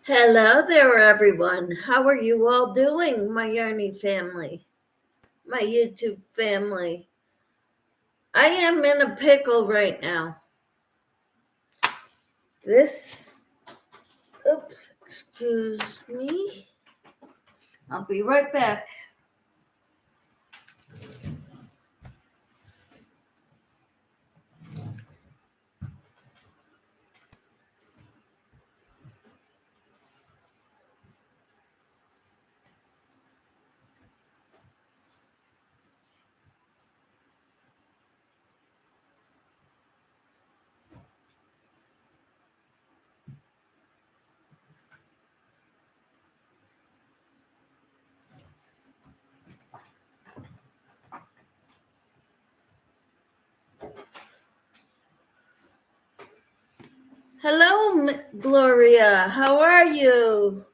Hello there, everyone. How are you all doing, my Yarny family, my YouTube family? I am in a pickle right now. Excuse me. I'll be right back. Hello, Gloria. How are you?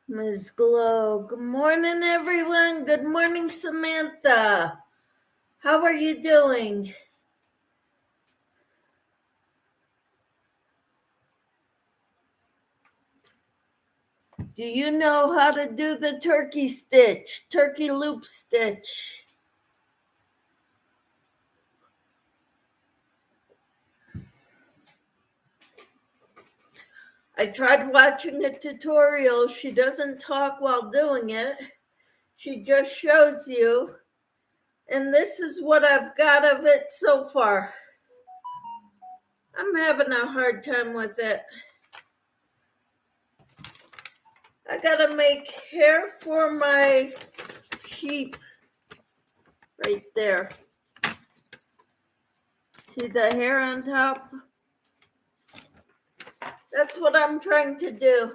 Ms. Glow. Good morning, everyone. Good morning, Samantha. How are you doing? Do you know how to do the turkey loop stitch? I tried watching a tutorial. She doesn't talk while doing it. She just shows you. And this is what I've got of it so far. I'm having a hard time with it. I gotta make hair for my sheep right there. See the hair on top? That's what I'm trying to do.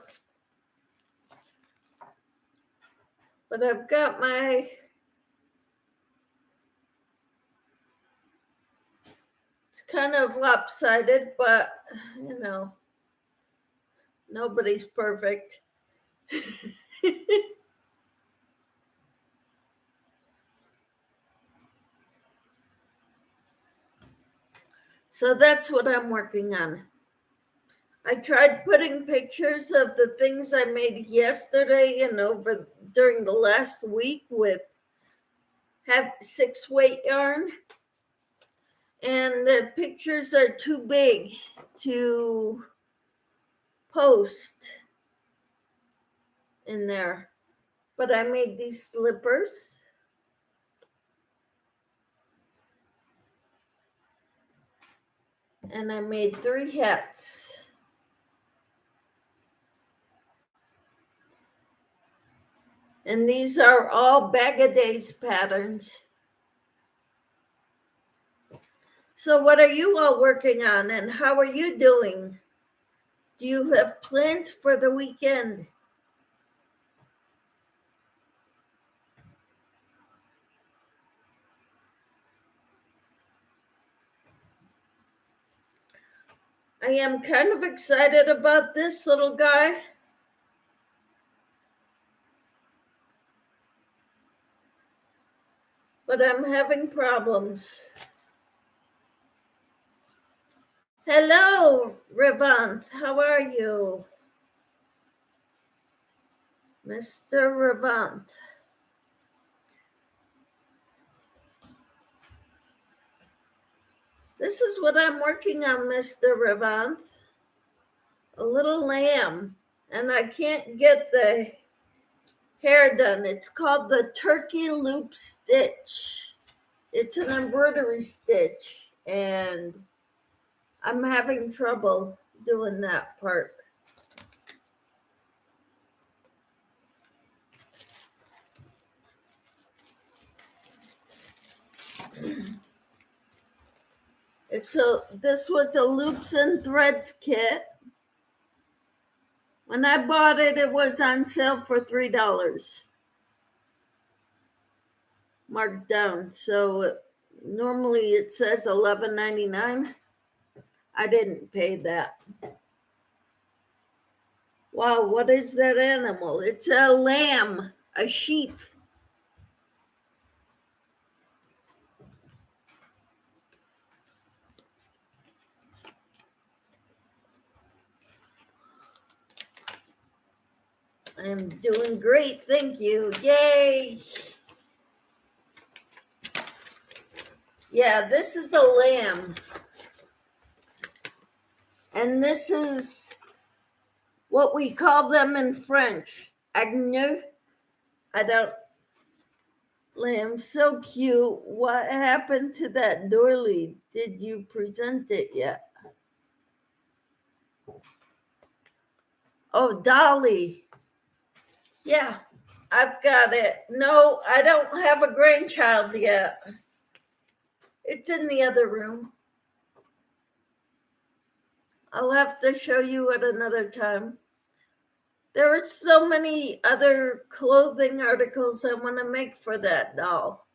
But I've got my it's kind of lopsided, but you know, nobody's perfect. So that's what I'm working on. I tried putting pictures of the things I made yesterday and over during the last week with 6-weight yarn. And the pictures are too big to post in there. But I made these slippers. And I made 3 hats. And these are all bag-a-days patterns. So what are you all working on and how are you doing? Do you have plans for the weekend? I am kind of excited about this little guy. But I'm having problems. Hello, Revant. How are you? Mr. Revant. This is what I'm working on, Mr. Revant. A little lamb. And I can't get the hair done. It's called the turkey loop stitch. It's an embroidery stitch. And I'm having trouble doing that part. This was a loops and threads kit. When I bought it, it was on sale for $3, marked down. So normally it says $11.99. I didn't pay that. Wow, what is that animal? It's a lamb, a sheep. I'm doing great, thank you. Yay! Yeah, this is a lamb. And this is what we call them in French. Agneau. I don't. Lamb, so cute. What happened to that doily? Did you present it yet? Oh, Dolly. Yeah, I've got it. No, I don't have a grandchild yet. It's in the other room. I'll have to show you at another time. There are so many other clothing articles I want to make for that doll.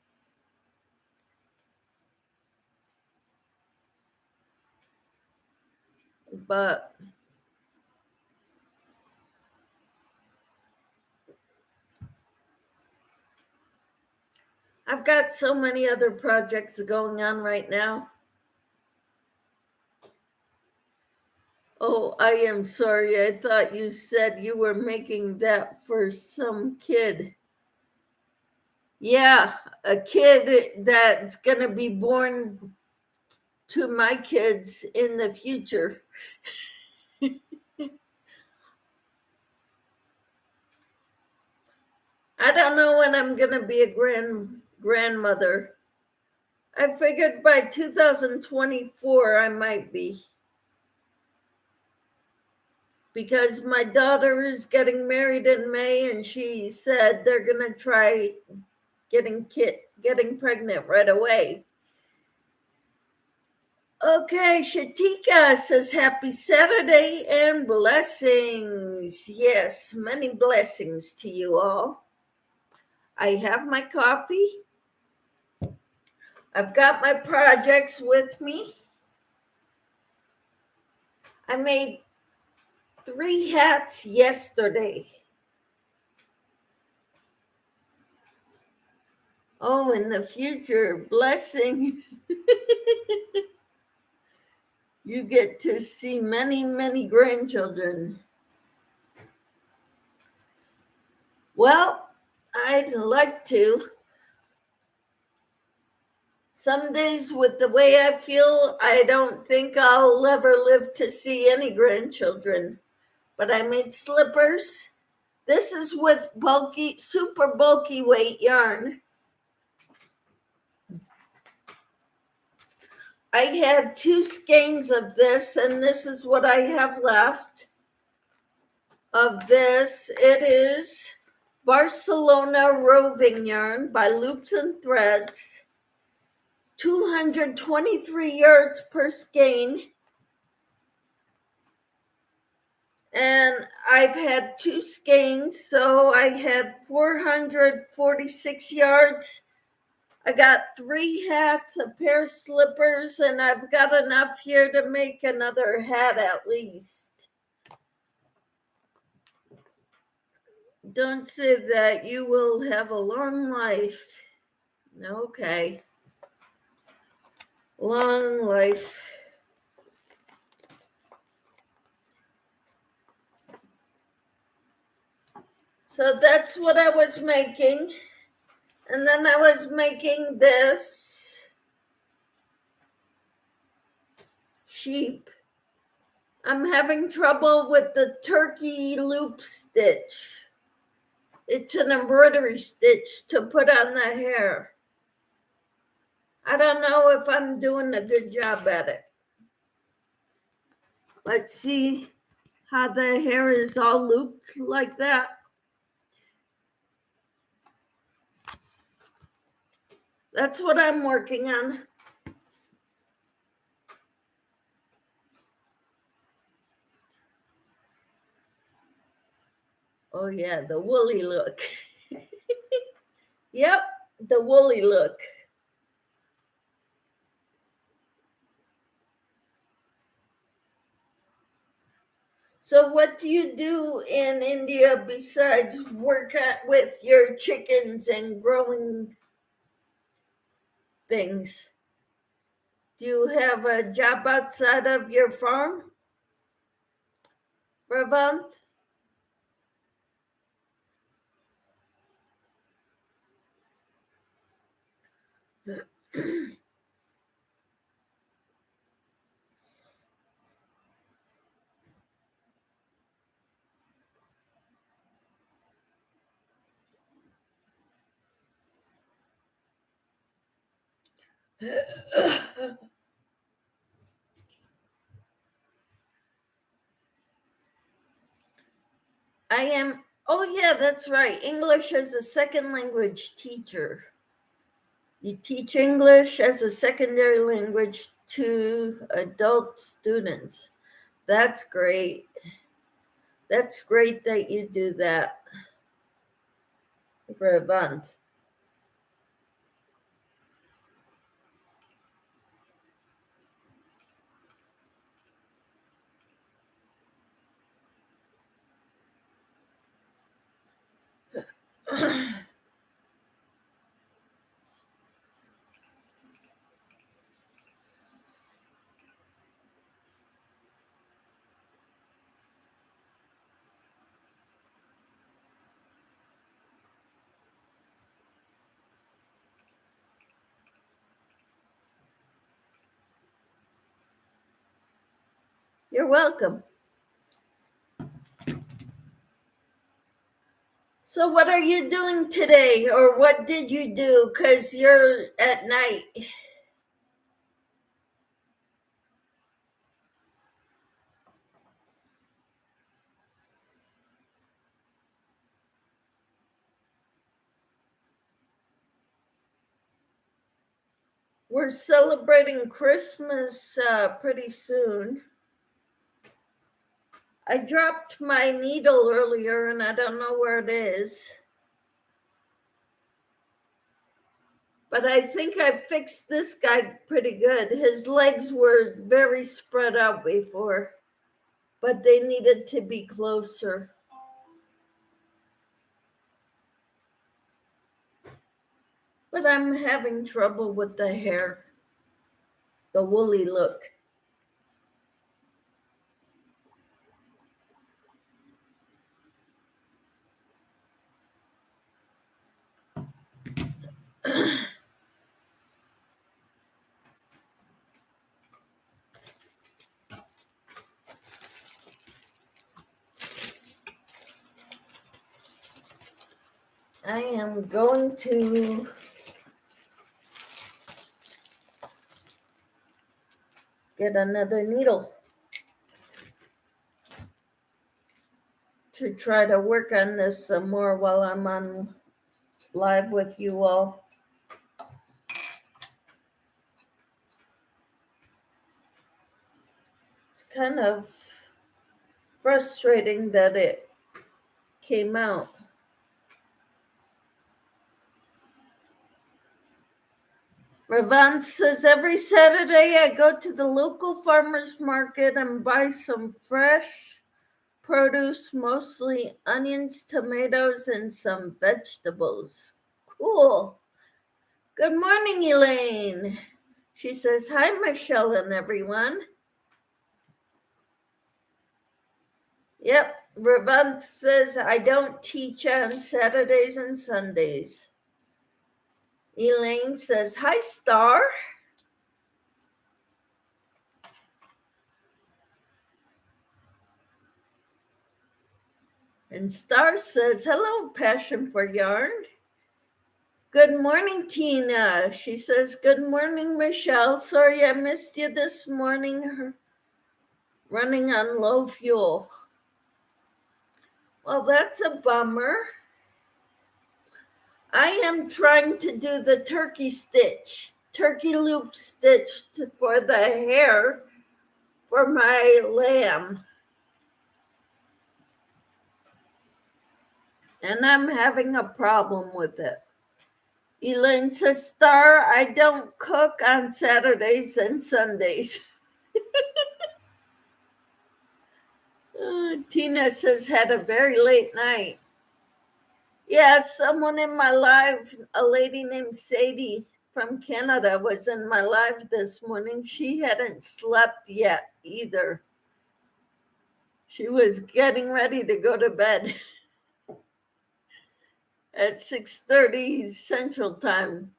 But I've got so many other projects going on right now. Oh, I am sorry. I thought you said you were making that for some kid. Yeah, a kid that's going to be born to my kids in the future. I don't know when I'm going to be a grandmother. I figured by 2024 I might be. Because my daughter is getting married in May and she said they're going to try getting pregnant right away. Okay, Shatika says happy Saturday and blessings. Yes, many blessings to you all. I have my coffee. I've got my projects with me. I made 3 hats yesterday. Oh, in the future, blessing. You get to see many, many grandchildren. Well, I'd like to. Some days, with the way I feel, I don't think I'll ever live to see any grandchildren. But I made slippers. This is with super bulky weight yarn. I had 2 skeins of this, and this is what I have left of this. It is Barcelona roving yarn by Loops and Threads. 223 yards per skein. And I've had 2 skeins, so I had 446 yards. I got 3 hats, a pair of slippers, and I've got enough here to make another hat at least. Don't say that. You will have a long life. Okay. Long life. So that's what I was making. And then I was making this sheep. I'm having trouble with the turkey loop stitch. It's an embroidery stitch to put on the hair. I don't know if I'm doing a good job at it. Let's see how the hair is all looped like that. That's what I'm working on. Oh yeah, the woolly look. Yep, the woolly look. So what do you do in India besides work with your chickens and growing things? Do you have a job outside of your farm, Ravant? I am, oh yeah, that's right. English as a second language teacher. You teach English as a secondary language to adult students. That's great. That's great that you do that for Avant. You're welcome. So, what are you doing today, or what did you do? Because you're at night. We're celebrating Christmas pretty soon. I dropped my needle earlier and I don't know where it is. But I think I fixed this guy pretty good. His legs were very spread out before, but they needed to be closer. But I'm having trouble with the hair, the woolly look. I am going to get another needle to try to work on this some more while I'm on live with you all. It's kind of frustrating that it came out. Ravan says, every Saturday I go to the local farmer's market and buy some fresh produce, mostly onions, tomatoes, and some vegetables. Cool. Good morning, Elaine. She says, hi, Michelle and everyone. Yep, Ravan says, I don't teach on Saturdays and Sundays. Elaine says, hi, Star. And Star says, hello, Passion for Yarn. Good morning, Tina. She says, good morning, Michelle. Sorry I missed you this morning, running on low fuel. Well, that's a bummer. I am trying to do the turkey loop stitch for the hair for my lamb. And I'm having a problem with it. Elaine says, Star, I don't cook on Saturdays and Sundays. Tina says, had a very late night. Yeah, someone in my live, a lady named Sadie from Canada, was in my live this morning. She hadn't slept yet either. She was getting ready to go to bed at 6:30 Central Time.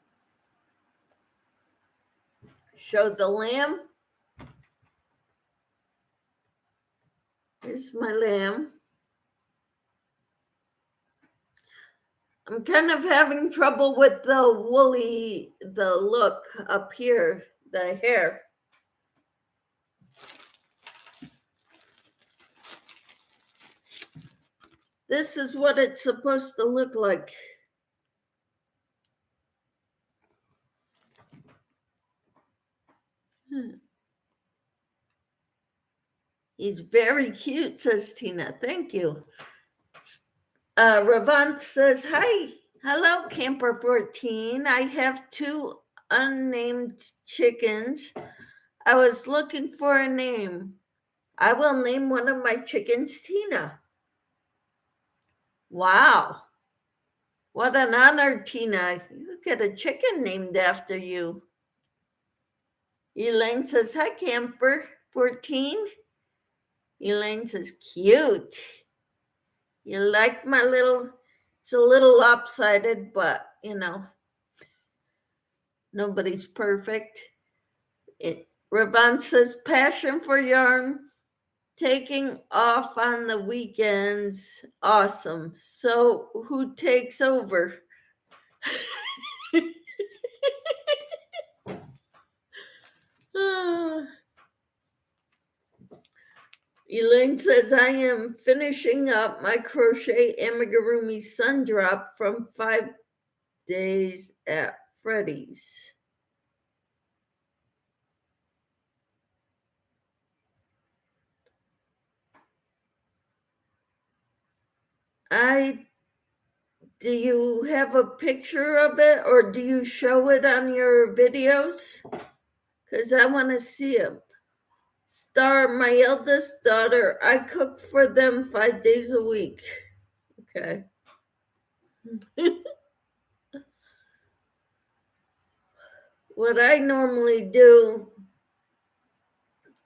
show the lamb. Here's my lamb. I'm kind of having trouble with the look up here, the hair. This is what it's supposed to look like. He's very cute, says Tina. Thank you. Ravant says, hi. Hello, Camper 14. I have 2 unnamed chickens. I was looking for a name. I will name one of my chickens Tina. Wow. What an honor, Tina. You get a chicken named after you. Elaine says, hi, Camper 14. Elaine says, cute. You like my little, it's a little lopsided, but nobody's perfect. Ravant says, passion for yarn, taking off on the weekends. Awesome. So who takes over? Elaine says, I am finishing up my crochet amigurumi sun drop from 5 days at Freddy's. Do you have a picture of it, or do you show it on your videos? Because I want to see them. Star, my eldest daughter, I cook for them 5 days a week. Okay. What I normally do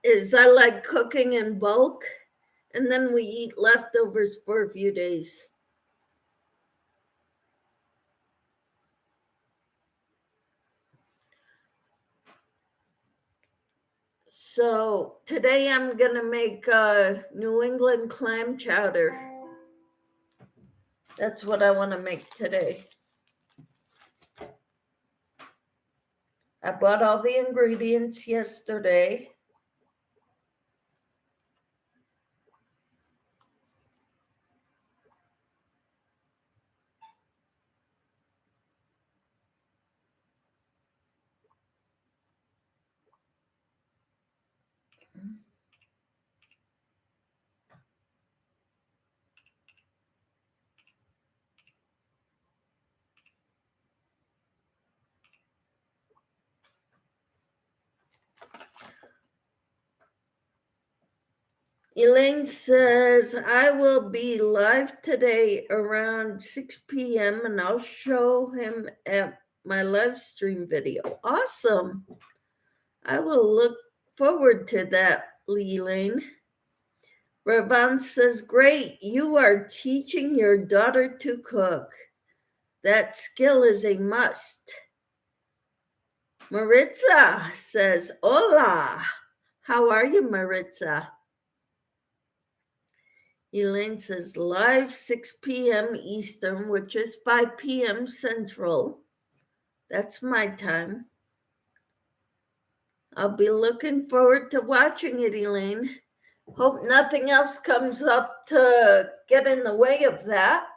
is I like cooking in bulk, and then we eat leftovers for a few days. So today I'm going to make New England clam chowder. That's what I want to make today. I bought all the ingredients yesterday. Elaine says, I will be live today around 6 p.m. and I'll show him at my live stream video. Awesome. I will look forward to that, Elaine. Ravant says, great. You are teaching your daughter to cook. That skill is a must. Maritza says, hola. How are you, Maritza? Elaine says, live 6 p.m. Eastern, which is 5 p.m. Central. That's my time. I'll be looking forward to watching it, Elaine. Hope nothing else comes up to get in the way of that.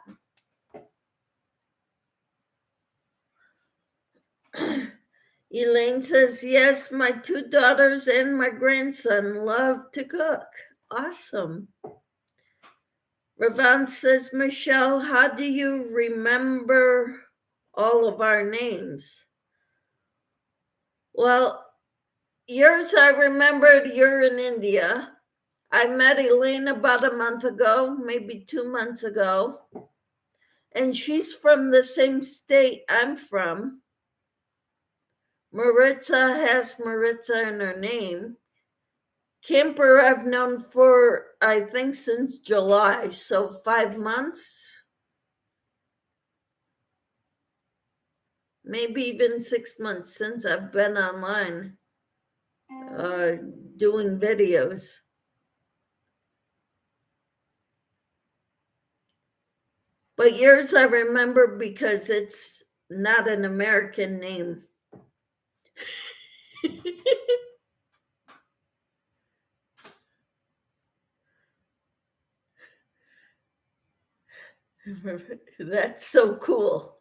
Elaine says, yes, my 2 daughters and my grandson love to cook. Awesome. Ravant says, Michelle, how do you remember all of our names? Well, yours, I remembered you're in India. I met Elaine about a month ago, maybe 2 months ago. And she's from the same state I'm from. Maritza has Maritza in her name. Camper I've known for, I think, since July, so 5 months. Maybe even 6 months since I've been online. doing videos. But yours I remember because it's not an American name. That's so cool.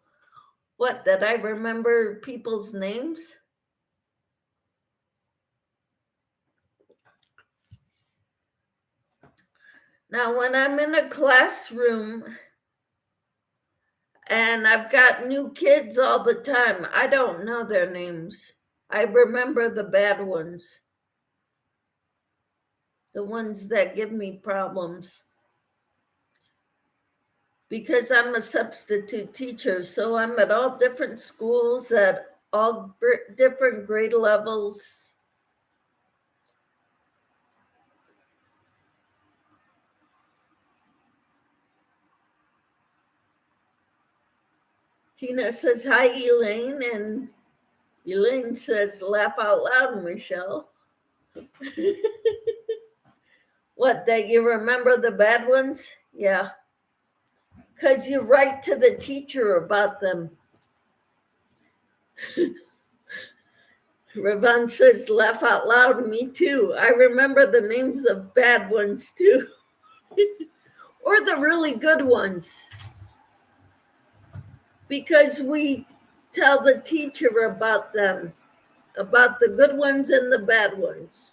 What, that I remember people's names? Now, when I'm in a classroom and I've got new kids all the time, I don't know their names. I remember the bad ones, the ones that give me problems. Because I'm a substitute teacher, so I'm at all different schools at all different grade levels. Tina says, hi, Elaine. And Elaine says, laugh out loud, Michelle. What, that you remember the bad ones? Yeah. Because you write to the teacher about them. Ravan says, laugh out loud, me too. I remember the names of bad ones too. Or the really good ones. Because we tell the teacher about them, about the good ones and the bad ones.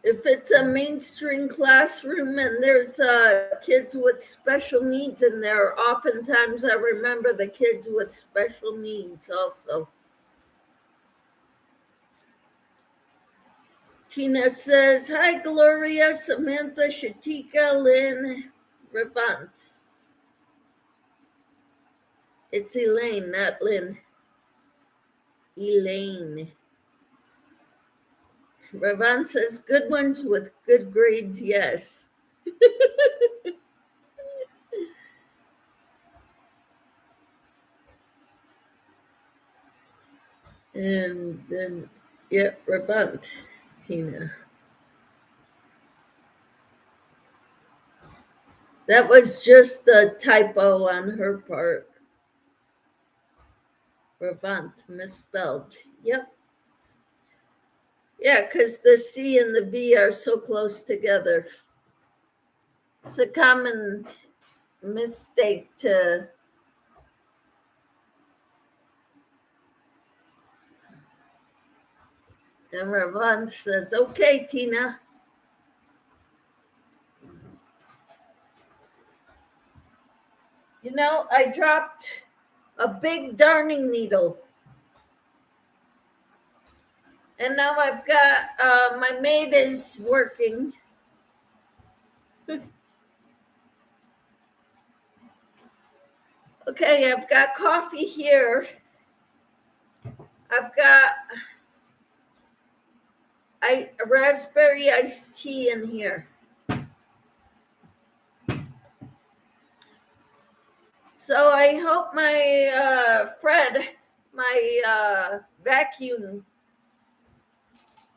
If it's a mainstream classroom and there's kids with special needs in there, oftentimes I remember the kids with special needs also. Tina says, hi, Gloria, Samantha, Shatika, Lynn, Revant. It's Elaine, not Lynn. Elaine. Revant says, good ones with good grades, yes. And then, yeah, Revant, Tina. That was just a typo on her part. Revant, misspelled. Yep. Yeah, because the C and the V are so close together. It's a common mistake to. And Revant says, okay, Tina. You know, I dropped a big darning needle. And now I've got, my maid is working. Okay, I've got coffee here. I've got raspberry iced tea in here. So I hope my Fred, my vacuum,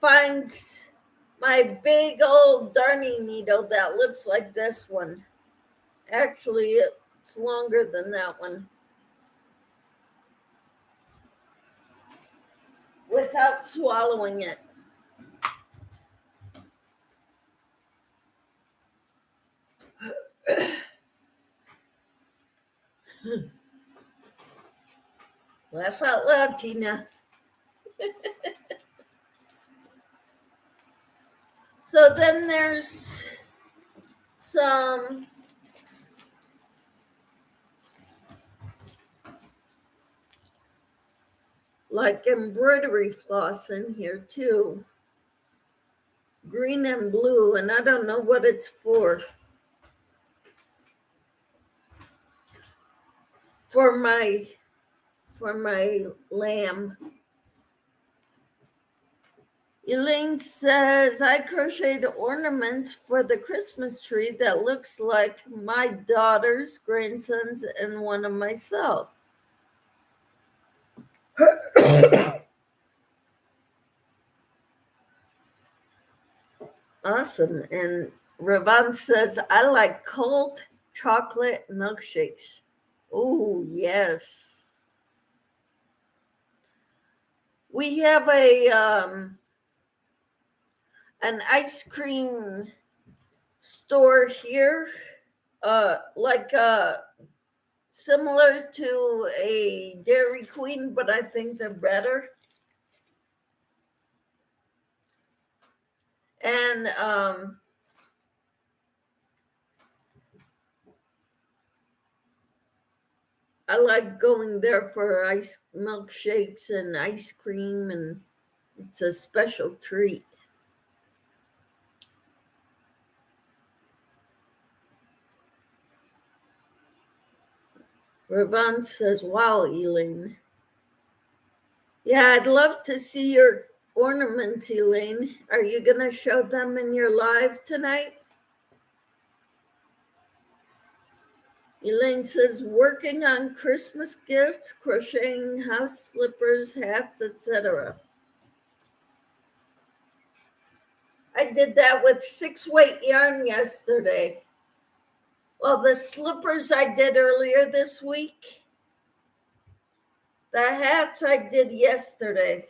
finds my big old darning needle that looks like this one. Actually, it's longer than that one. Without swallowing it. Laugh out loud, Tina. So then there's some like embroidery floss in here too. Green and blue, and I don't know what it's for. For my lamb. Elaine says, I crocheted ornaments for the Christmas tree that looks like my daughter's, grandsons, and one of myself. Awesome. And Ravon says, I like cold chocolate milkshakes. Oh, yes. We have an ice cream store here, similar to a Dairy Queen, but I think they're better. And I like going there for ice milkshakes and ice cream, and it's a special treat. Ravon says, wow, Elaine. Yeah, I'd love to see your ornaments, Elaine. Are you going to show them in your live tonight? Elaine says, working on Christmas gifts, crocheting house slippers, hats, etc. I did that with 6-weight yarn yesterday. Well, the slippers I did earlier this week. The hats I did yesterday.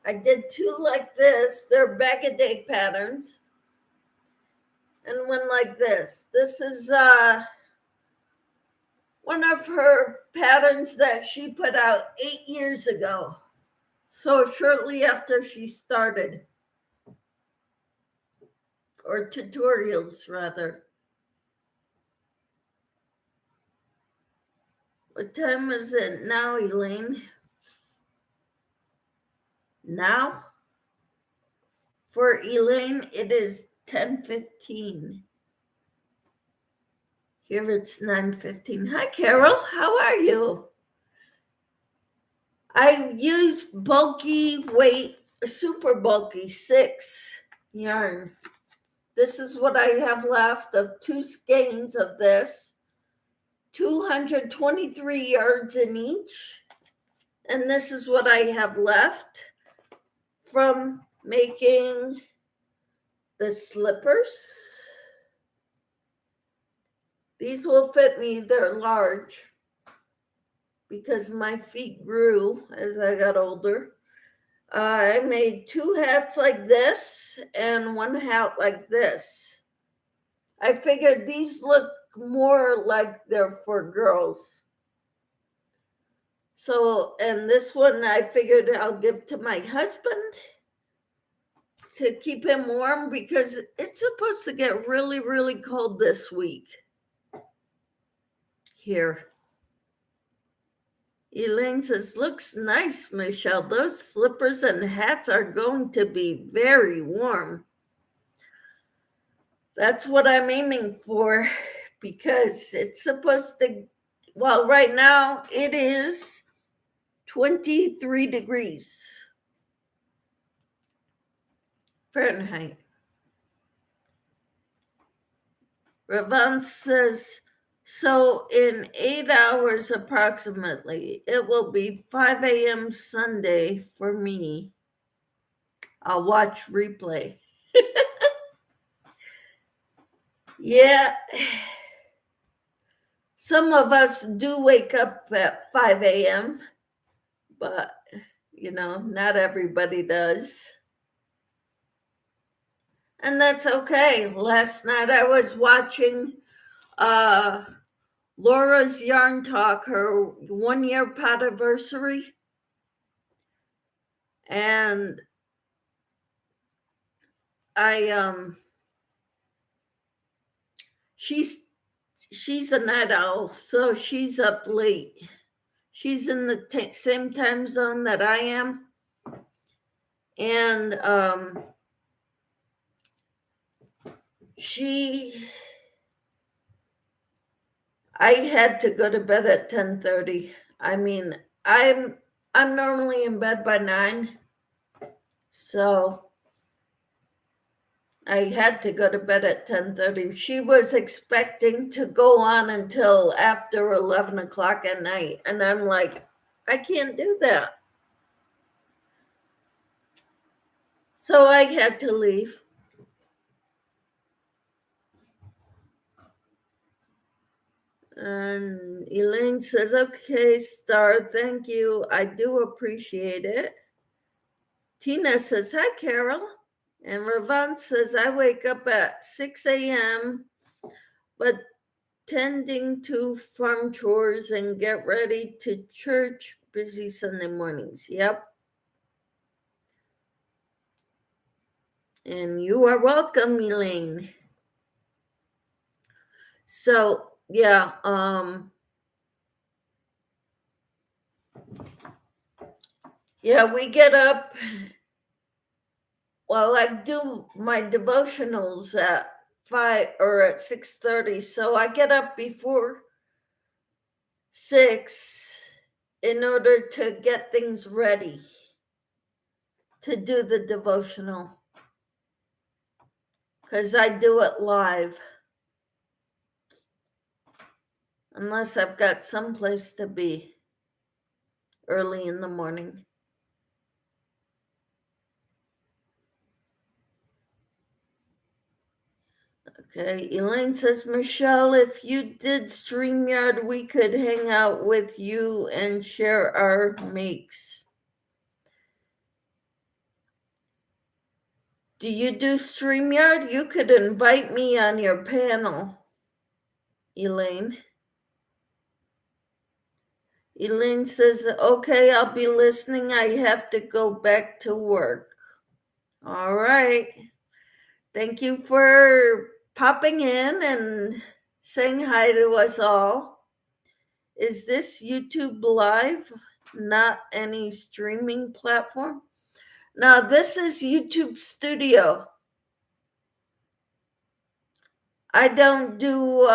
I did 2 like this. They're bag-a-day patterns. And one like this. This is one of her patterns that she put out 8 years ago. So shortly after she started. Or tutorials, rather. What time is it now, Elaine? Now? For Elaine, it is 10:15. Here it's 9:15. Hi, Carol. How are you? I used bulky weight, super bulky 6 yarn. This is what I have left of 2 skeins of this. 223 yards in each. And this is what I have left from making the slippers. These will fit me, they're large because my feet grew as I got older. I made 2 hats like this and 1 hat like this. I figured these look more like they're for girls. So, and this one I figured I'll give to my husband to keep him warm because it's supposed to get really, really cold this week here. Elaine says, looks nice, Michelle. Those slippers and hats are going to be very warm. That's what I'm aiming for because it's supposed to, well, right now it is 23 degrees Fahrenheit. Ravon says, so in 8 hours approximately, it will be 5 a.m. Sunday for me. I'll watch replay. Yeah. Some of us do wake up at 5 a.m., but, not everybody does. And that's okay. Last night I was watching Laura's Yarn Talk, her 1-year podiversary. And she's a night owl, so she's up late. She's in the same time zone that I am. And I had to go to bed at 10:30. I mean, I'm normally in bed by 9. So I had to go to bed at 10:30. She was expecting to go on until after 11 o'clock at night. And I'm like, I can't do that. So I had to leave. And Elaine says, okay, Star, thank you. I do appreciate it. Tina says, hi, Carol. And Ravant says, I wake up at 6 a.m., but tending to farm chores and get ready to church, busy Sunday mornings. Yep. And you are welcome, Elaine. So, yeah, we get up. Well, I do my devotionals at 5 or at 6:30. So I get up before 6 in order to get things ready to do the devotional, because I do it live unless I've got someplace to be early in the morning. Okay, Elaine says, Michelle, if you did StreamYard, we could hang out with you and share our makes. Do you do StreamYard? You could invite me on your panel, Elaine. Elaine says, okay, I'll be listening. I have to go back to work. All right. Thank you for popping in and saying hi to us all. Is this YouTube Live, not any streaming platform? Now, this is YouTube Studio. I don't do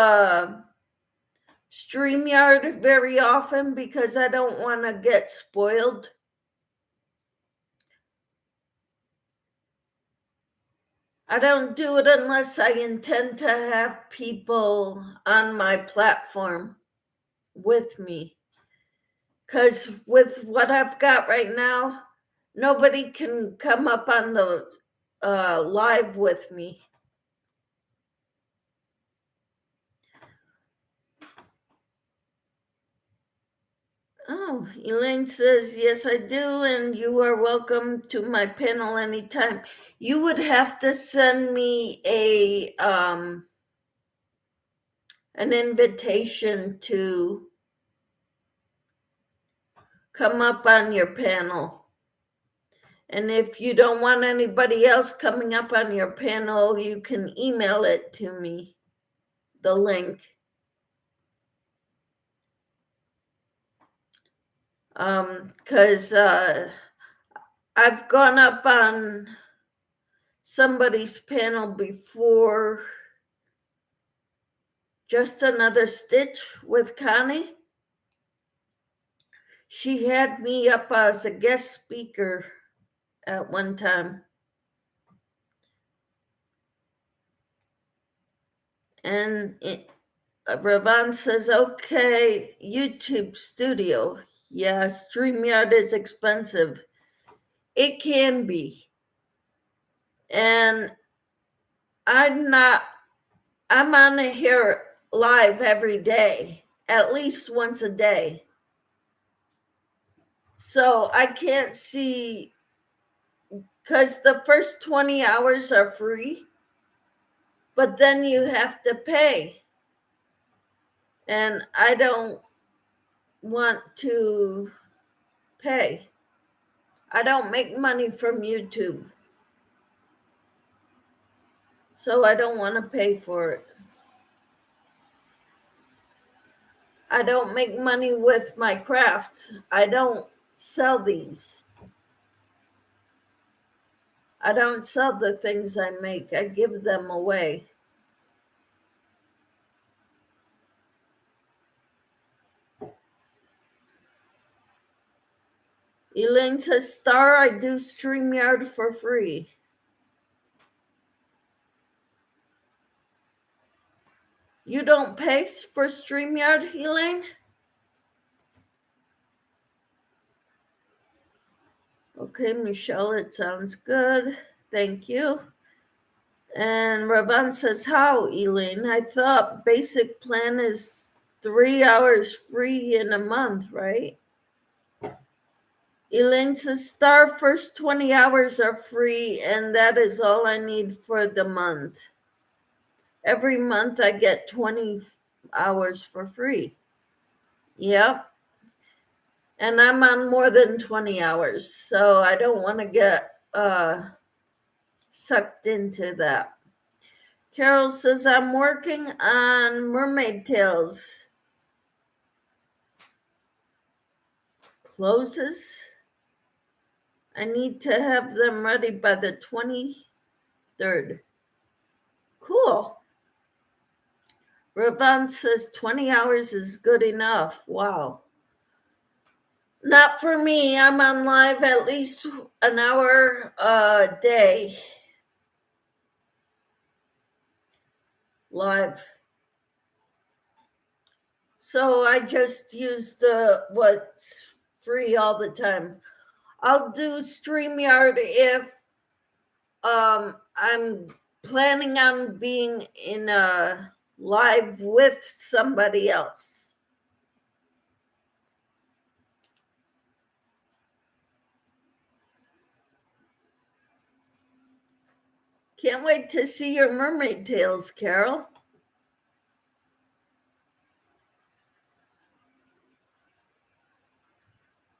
StreamYard very often because I don't want to get spoiled. I don't do it unless I intend to have people on my platform with me. Because with what I've got right now, nobody can come up on the live with me. Oh, Elaine says, yes, I do, and you are welcome to my panel anytime. You would have to send me an invitation to come up on your panel. And if you don't want anybody else coming up on your panel, you can email it to me, the link. Because I've gone up on somebody's panel before, Just Another Stitch with Connie. She had me up as a guest speaker at one time. And Ravon says, okay, YouTube Studio. Yeah, StreamYard is expensive. It can be. And I'm on here live every day, at least once a day. So I can't see, because the first 20 hours are free, but then you have to pay. And I don't want to pay. I don't make money from YouTube. So I don't want to pay for it. I don't make money with my crafts. I don't sell these. I don't sell the things I make. I give them away. Elaine says, Star, I do StreamYard for free. You don't pay for StreamYard, Elaine? Okay, Michelle, it sounds good. Thank you. And Ravan says, how, Elaine? I thought basic plan is 3 hours free in a month, right? Elaine says, Star, first 20 hours are free, and that is all I need for the month. Every month I get 20 hours for free. Yep. And I'm on more than 20 hours, so I don't want to get sucked into that. Carol says, I'm working on mermaid tails. Closes. I need to have them ready by the 23rd. Cool. Ravan says 20 hours is good enough. Wow. Not for me. I'm on live at least an hour a day. Live. So I just use what's free all the time. I'll do StreamYard if I'm planning on being in a live with somebody else. Can't wait to see your mermaid tails, Carol.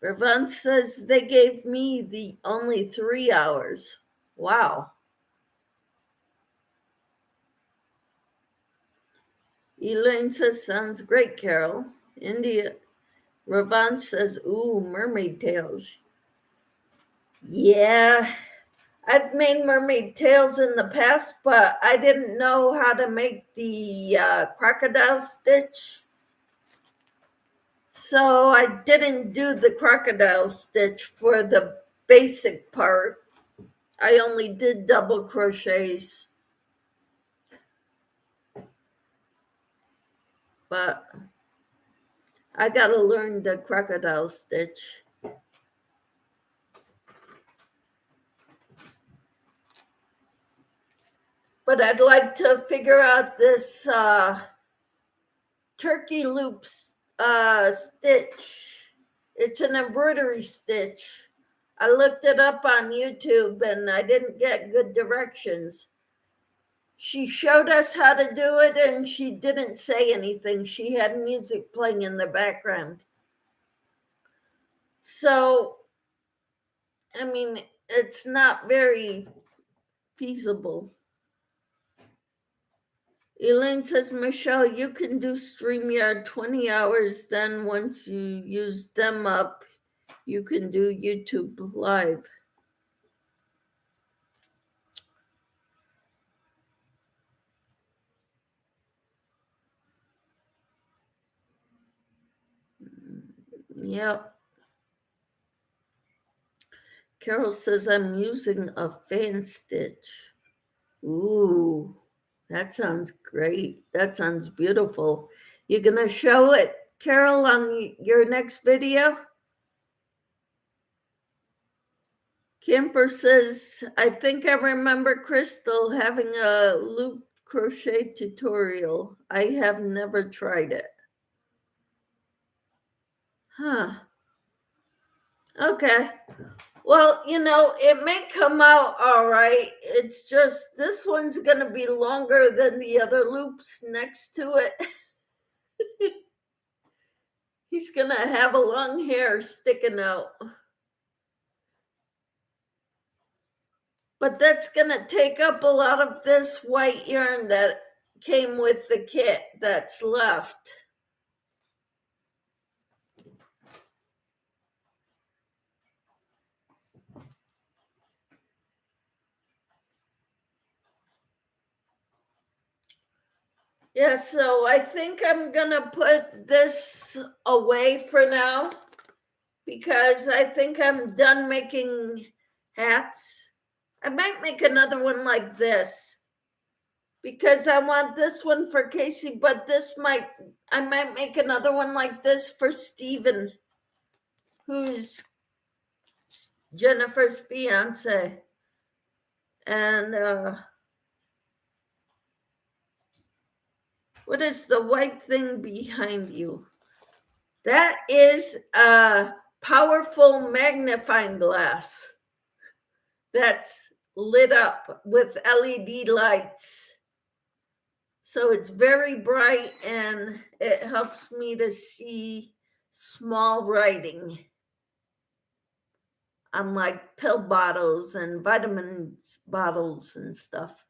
Ravan says they gave me the only 3 hours. Wow. Elaine says, sounds great, Carol. India. Ravan says, ooh, mermaid tails. Yeah, I've made mermaid tails in the past, but I didn't know how to make the crocodile stitch. So I didn't do the crocodile stitch for the basic part. I only did double crochets. But I gotta learn the crocodile stitch. But I'd like to figure out this turkey loops stitch. It's an embroidery stitch. I looked it up on YouTube and I didn't get good directions. She showed us how to do it and she didn't say anything. She had music playing in the background. So, I mean, it's not very feasible. Elaine says, Michelle, you can do StreamYard 20 hours. Then once you use them up, you can do YouTube Live. Yep. Carol says, I'm using a fan stitch. Ooh, that sounds great. That sounds beautiful. You're going to show it, Carol, on your next video? Camper says, I think I remember Crystal having a loop crochet tutorial. I have never tried it. Huh. Okay. Well, it may come out all right. It's just this one's going to be longer than the other loops next to it. He's going to have a long hair sticking out. But that's going to take up a lot of this white yarn that came with the kit that's left. Yeah, so I think I'm going to put this away for now because I think I'm done making hats. I might make another one like this because I want this one for Casey, but I might make another one like this for Steven, who's Jennifer's fiance. And what is the white thing behind you? That is a powerful magnifying glass that's lit up with LED lights. So it's very bright and it helps me to see small writing on like pill bottles and vitamins bottles and stuff.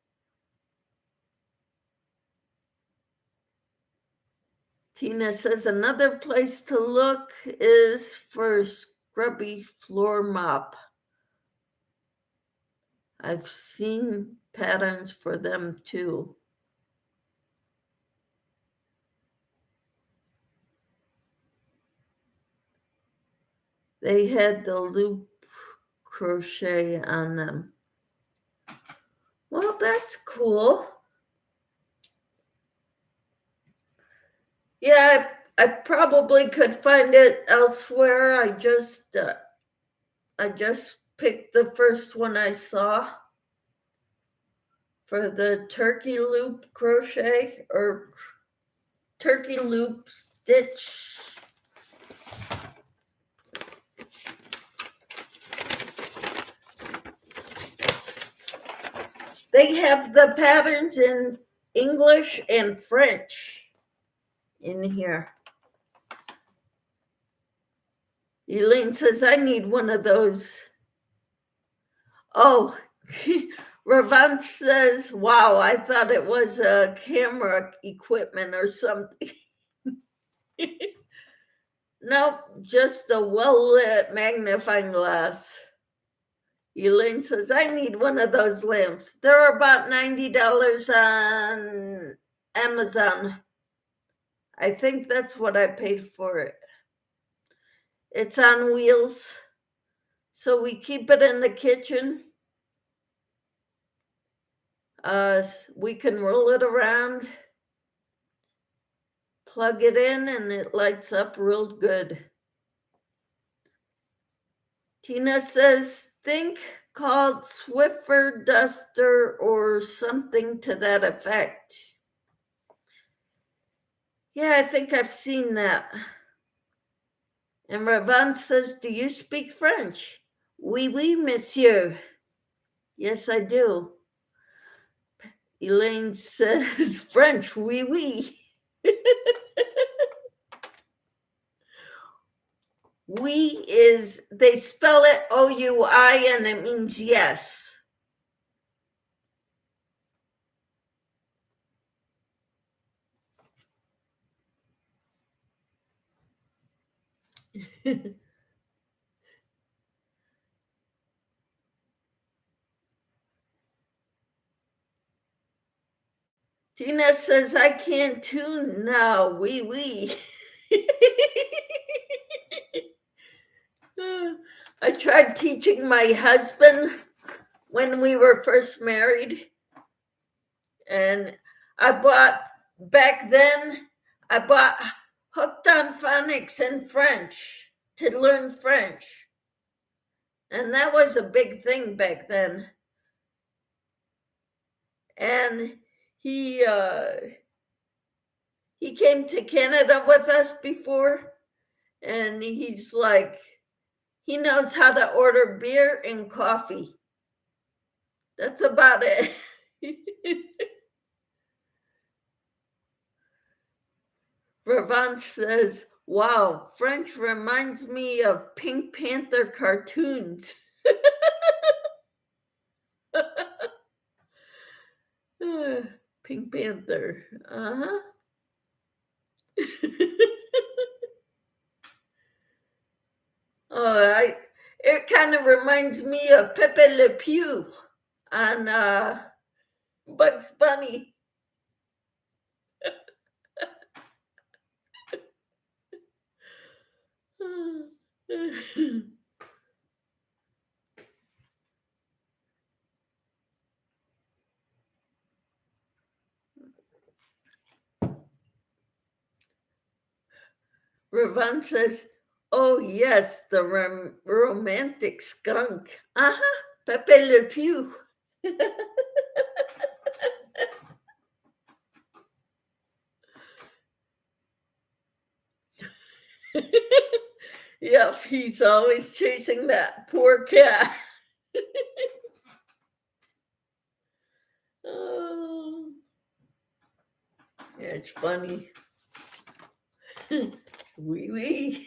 Tina says another place to look is for scrubby floor mop. I've seen patterns for them too. They had the loop crochet on them. Well, that's cool. Yeah, I probably could find it elsewhere. I just picked the first one I saw for the turkey loop crochet or turkey loop stitch. They have the patterns in English and French in here. Elaine says, I need one of those. Oh, Ravant says, wow, I thought it was a camera equipment or something. Nope, just a well-lit magnifying glass. Elaine says, I need one of those lamps. They're about $90 on Amazon. I think that's what I paid for it. It's on wheels, so we keep it in the kitchen. We can roll it around, plug it in, and it lights up real good. Tina says, think called Swiffer Duster or something to that effect. Yeah, I think I've seen that. And Ravant says, do you speak French? Oui, oui, monsieur. Yes, I do. Elaine says, French, oui, oui. Oui is, they spell it O-U-I and it means yes. Tina says, I can't tune now. Oui, oui. I tried teaching my husband when we were first married. And back then, I bought Hooked on Phonics in French to learn French. And that was a big thing back then. And he came to Canada with us before, and he's like, he knows how to order beer and coffee. That's about it. Ravant says, wow, French reminds me of Pink Panther cartoons. Pink Panther. Uh-huh. It kind of reminds me of Pepe Le Pew on Bugs Bunny. Ravon says, oh, yes, the romantic skunk. Uh-huh, Pepe Le Pew. Yep, he's always chasing that poor cat. Oh, it's funny. Wee wee.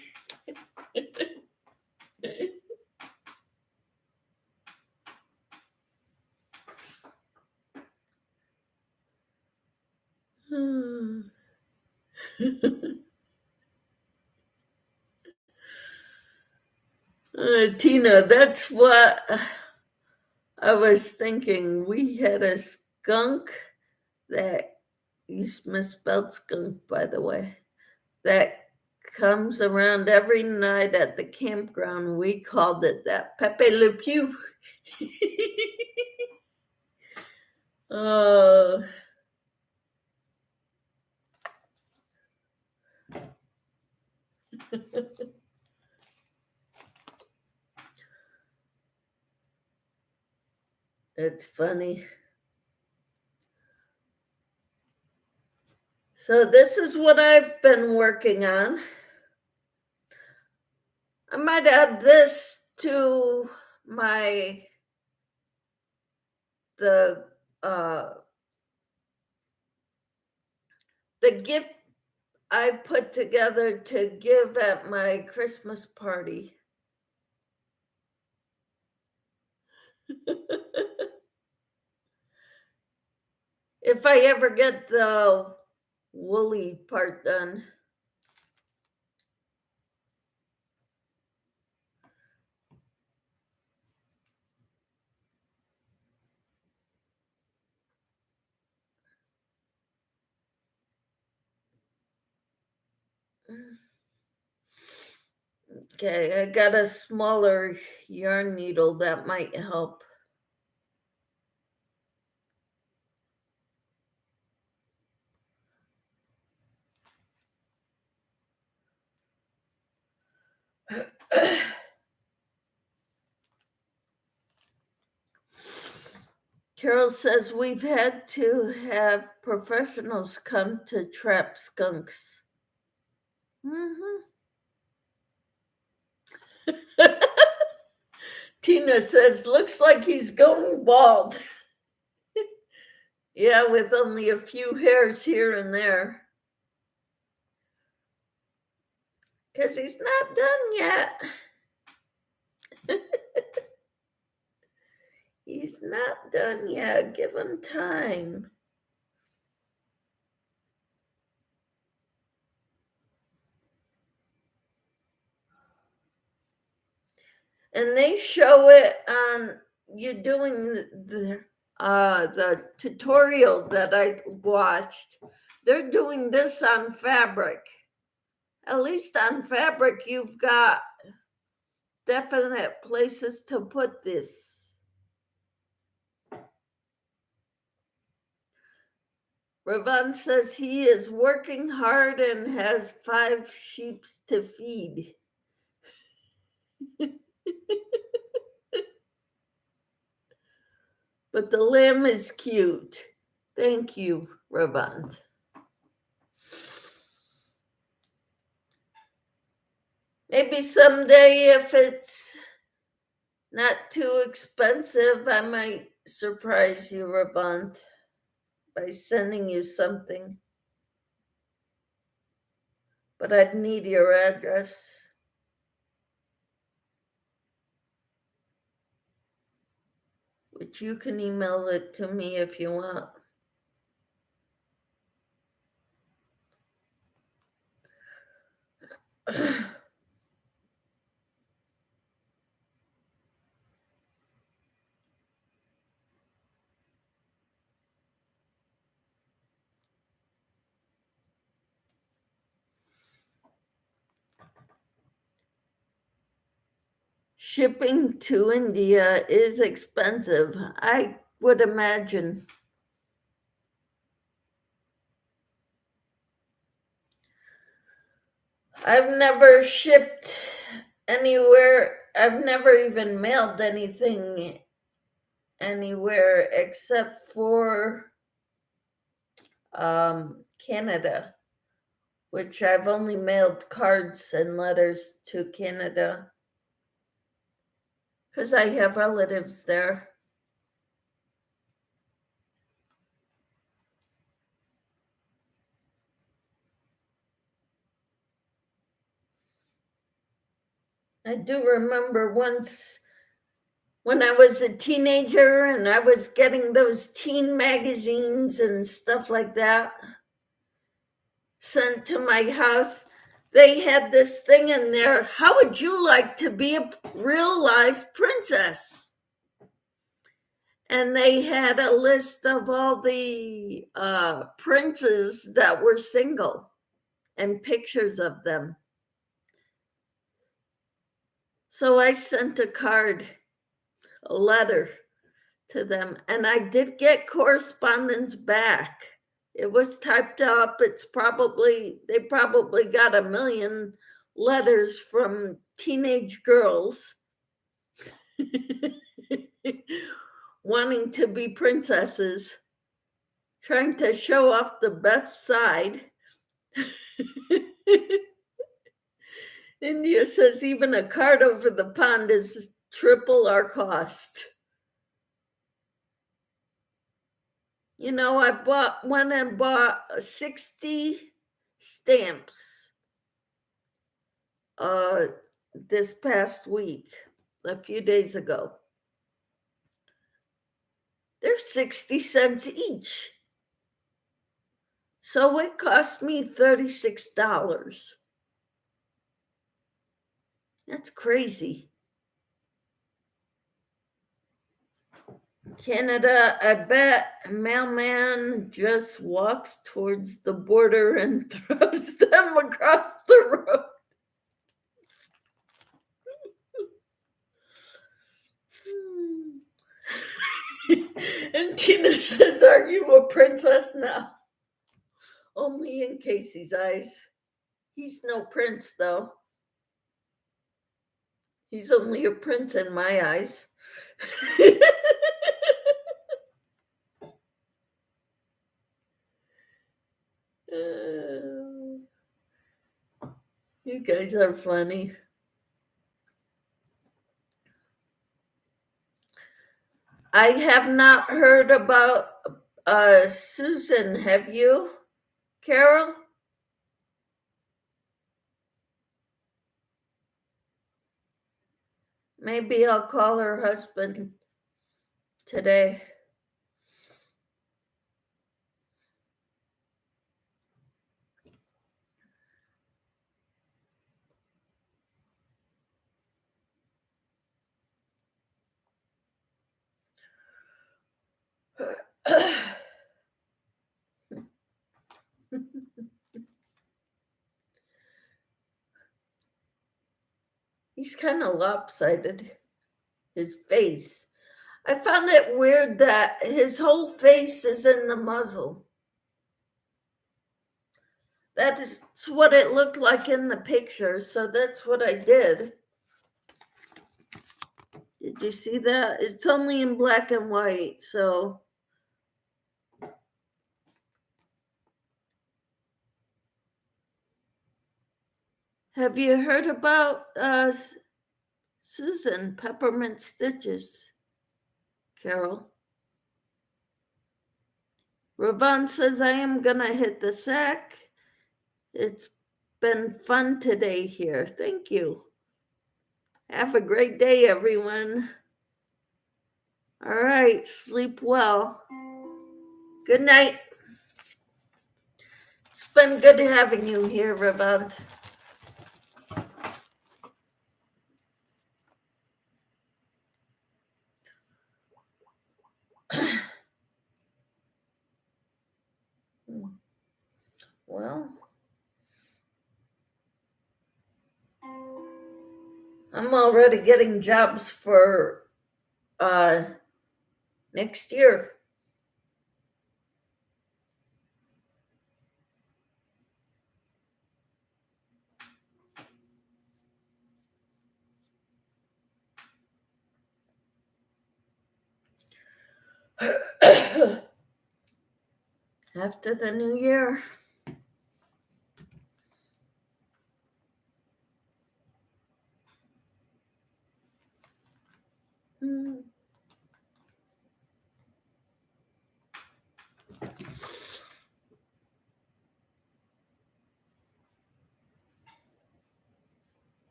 Tina, that's what I was thinking. We had a skunk that, you misspelled skunk, by the way, that comes around every night at the campground. We called it that, Pepe Le Pew. Oh, it's funny. So this is what I've been working on. I might add this to the gift I put together to give at my Christmas party. If I ever get the woolly part done. Okay, I got a smaller yarn needle that might help. Carol says we've had to have professionals come to trap skunks. Mm-hmm. Tina says, looks like he's going bald. Yeah, with only a few hairs here and there. Because he's not done yet. He's not done yet. Give him time. And they show it on you doing the tutorial that I watched. They're doing this on fabric. At least on fabric, you've got definite places to put this. Ravon says he is working hard and has 5 sheep to feed. But the lamb is cute. Thank you, Ravon. Maybe someday, if it's not too expensive, I might surprise you, Ravon, by sending you something. But I'd need your address. Which you can email it to me if you want. shipping to India is expensive, I would imagine. I've never shipped anywhere. I've never even mailed anything anywhere except for Canada, which I've only mailed cards and letters to Canada because I have relatives there. I do remember once when I was a teenager and I was getting those teen magazines and stuff like that sent to my house, they had this thing in there. How would you like to be a real life princess? And they had a list of all the princes that were single and pictures of them. So I sent a card, a letter to them, and I did get correspondence back. It was typed up. They probably got 1 million letters from teenage girls wanting to be princesses, trying to show off the best side. India says even a card over the pond is triple our cost. You know, I went and bought 60 stamps this past week, a few days ago. They're 60 cents each. So it cost me $36. That's crazy. Canada, I bet mailman just walks towards the border and throws them across the road. And Tina says, "Are you a princess now?" Only in Casey's eyes. He's no prince, though. He's only a prince in my eyes. You guys are funny. I have not heard about Susan. Have you, Carol? Maybe I'll call her husband today. He's kind of lopsided, his face. I found it weird that his whole face is in the muzzle. That's what it looked like in the picture, so that's what I did. Did you see that? It's only in black and white, so. Have you heard about Susan Peppermint Stitches, Carol? Ravon says, I am gonna hit the sack. It's been fun today here. Thank you. Have a great day, everyone. All right, sleep well. Good night. It's been good having you here, Ravon. Well, I'm already getting jobs for next year. After the new year.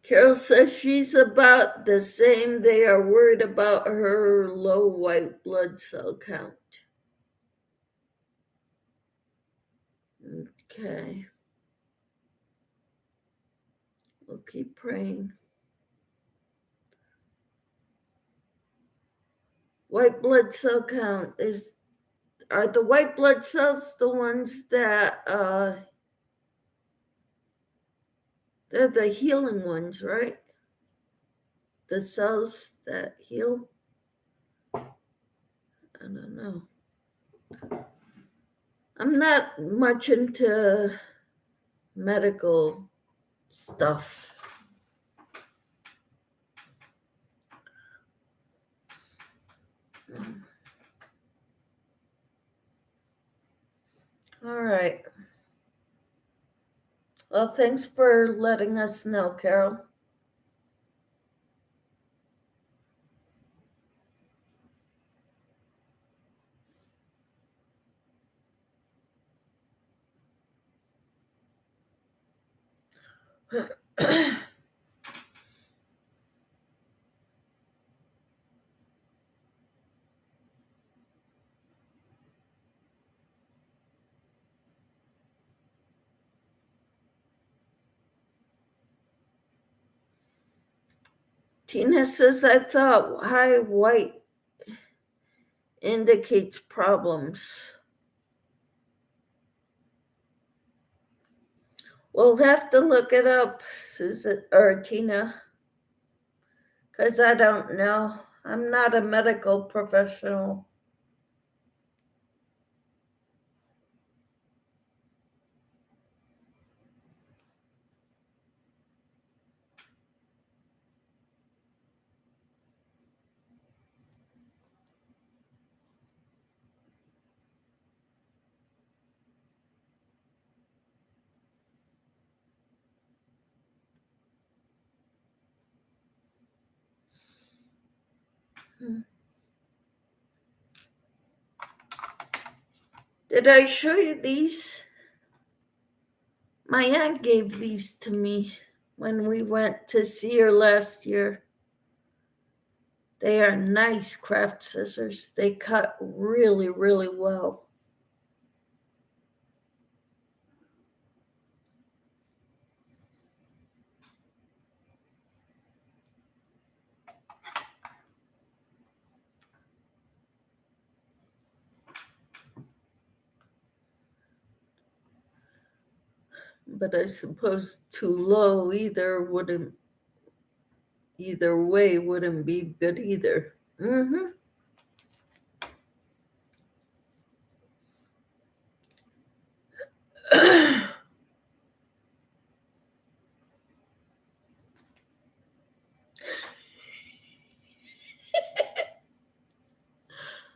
Carol says she's about the same. They are worried about her low white blood cell count. Okay. We'll keep praying. White blood cell count are the white blood cells the ones that they're the healing ones, right? The cells that heal? I don't know. I'm not much into medical stuff. All right. Well, thanks for letting us know, Carol. Tina says, I thought high white indicates problems. We'll have to look it up, Susan or Tina, because I don't know. I'm not a medical professional. Did I show you these? My aunt gave these to me when we went to see her last year. They are nice craft scissors. They cut really, really well. But I suppose too low either way wouldn't be good either. Mm-hmm.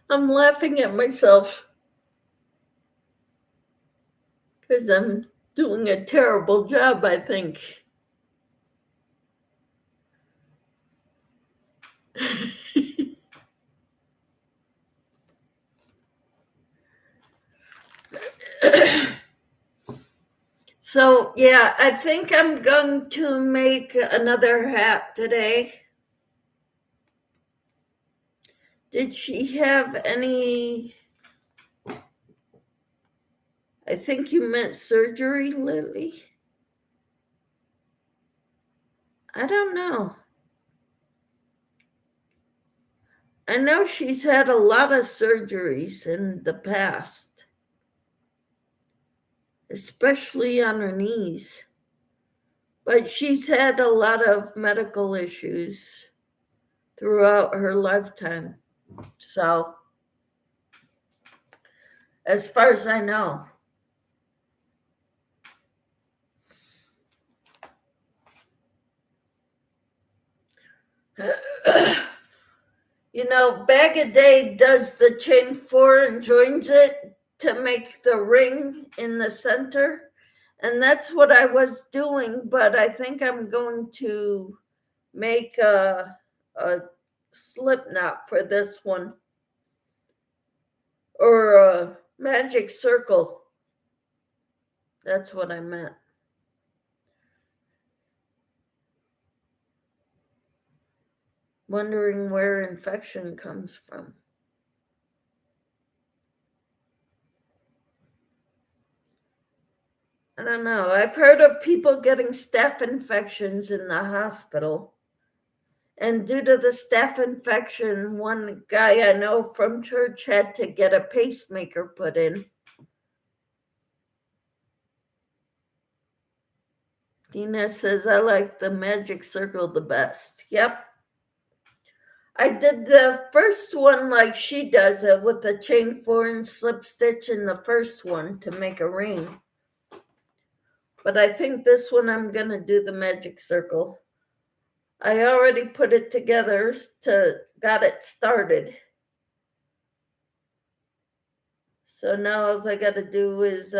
I'm laughing at myself because I'm doing a terrible job, I think. So, yeah, I think I'm going to make another hat today. Did she have any? I think you meant surgery, Lily. I don't know. I know she's had a lot of surgeries in the past, especially on her knees. But she's had a lot of medical issues throughout her lifetime. So, as far as I know. Bag a Day does the chain 4 and joins it to make the ring in the center. And that's what I was doing, but I think I'm going to make a slip knot for this one, or a magic circle. That's what I meant. Wondering where infection comes from. I don't know. I've heard of people getting staph infections in the hospital. And due to the staph infection, one guy I know from church had to get a pacemaker put in. Dina says, I like the magic circle the best. Yep. I did the first one like she does it, with the chain 4 and slip stitch in the first one to make a ring. But I think this one I'm going to do the magic circle. I already put it together got it started. So now all I got to do is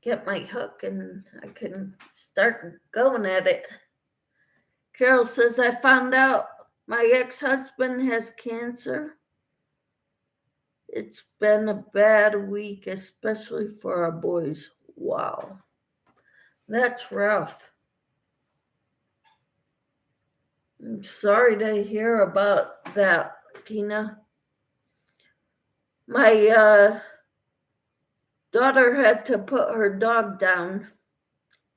get my hook and I can start going at it. Carol says, I found out my ex-husband has cancer. It's been a bad week, especially for our boys. Wow. That's rough. I'm sorry to hear about that, Tina. My daughter had to put her dog down.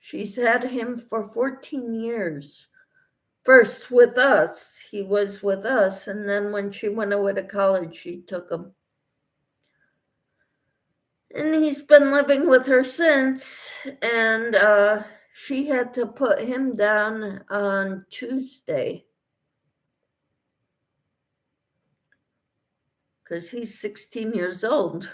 She's had him for 14 years. First with us, he was with us, and then when she went away to college, she took him. And he's been living with her since, and she had to put him down on Tuesday because he's 16 years old.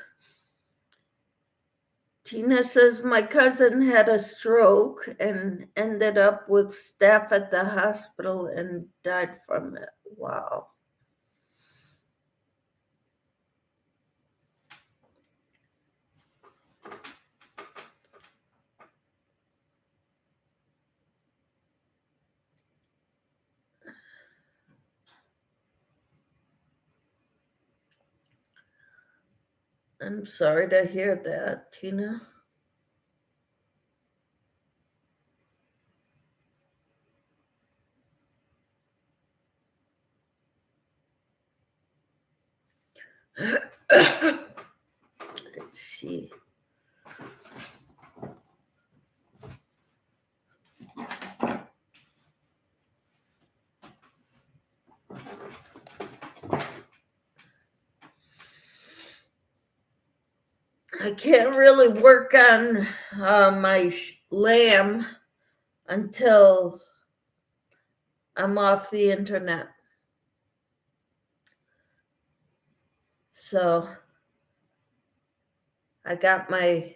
Tina says, my cousin had a stroke and ended up with staph at the hospital and died from it. Wow. I'm sorry to hear that, Tina. Let's see. I can't really work on my lamb until I'm off the internet. So I got my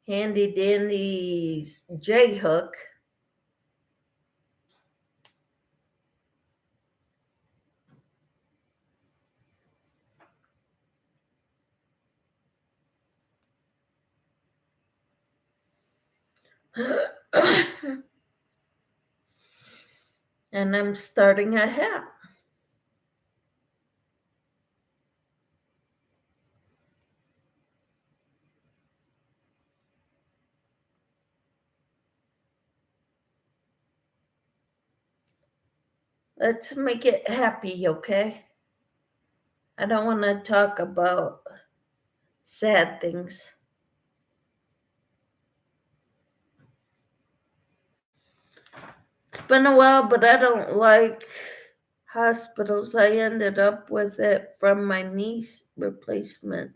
handy dandy J hook. And I'm starting a hat. Let's make it happy, okay? I don't want to talk about sad things. It's been a while, but I don't like hospitals. I ended up with it from my knee replacement.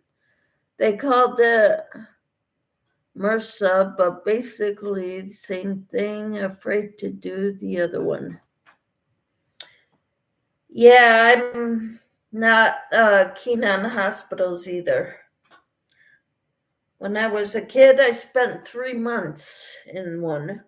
They called it MRSA, but basically the same thing. Afraid to do the other one. Yeah, I'm not keen on hospitals either. When I was a kid, I spent 3 months in one.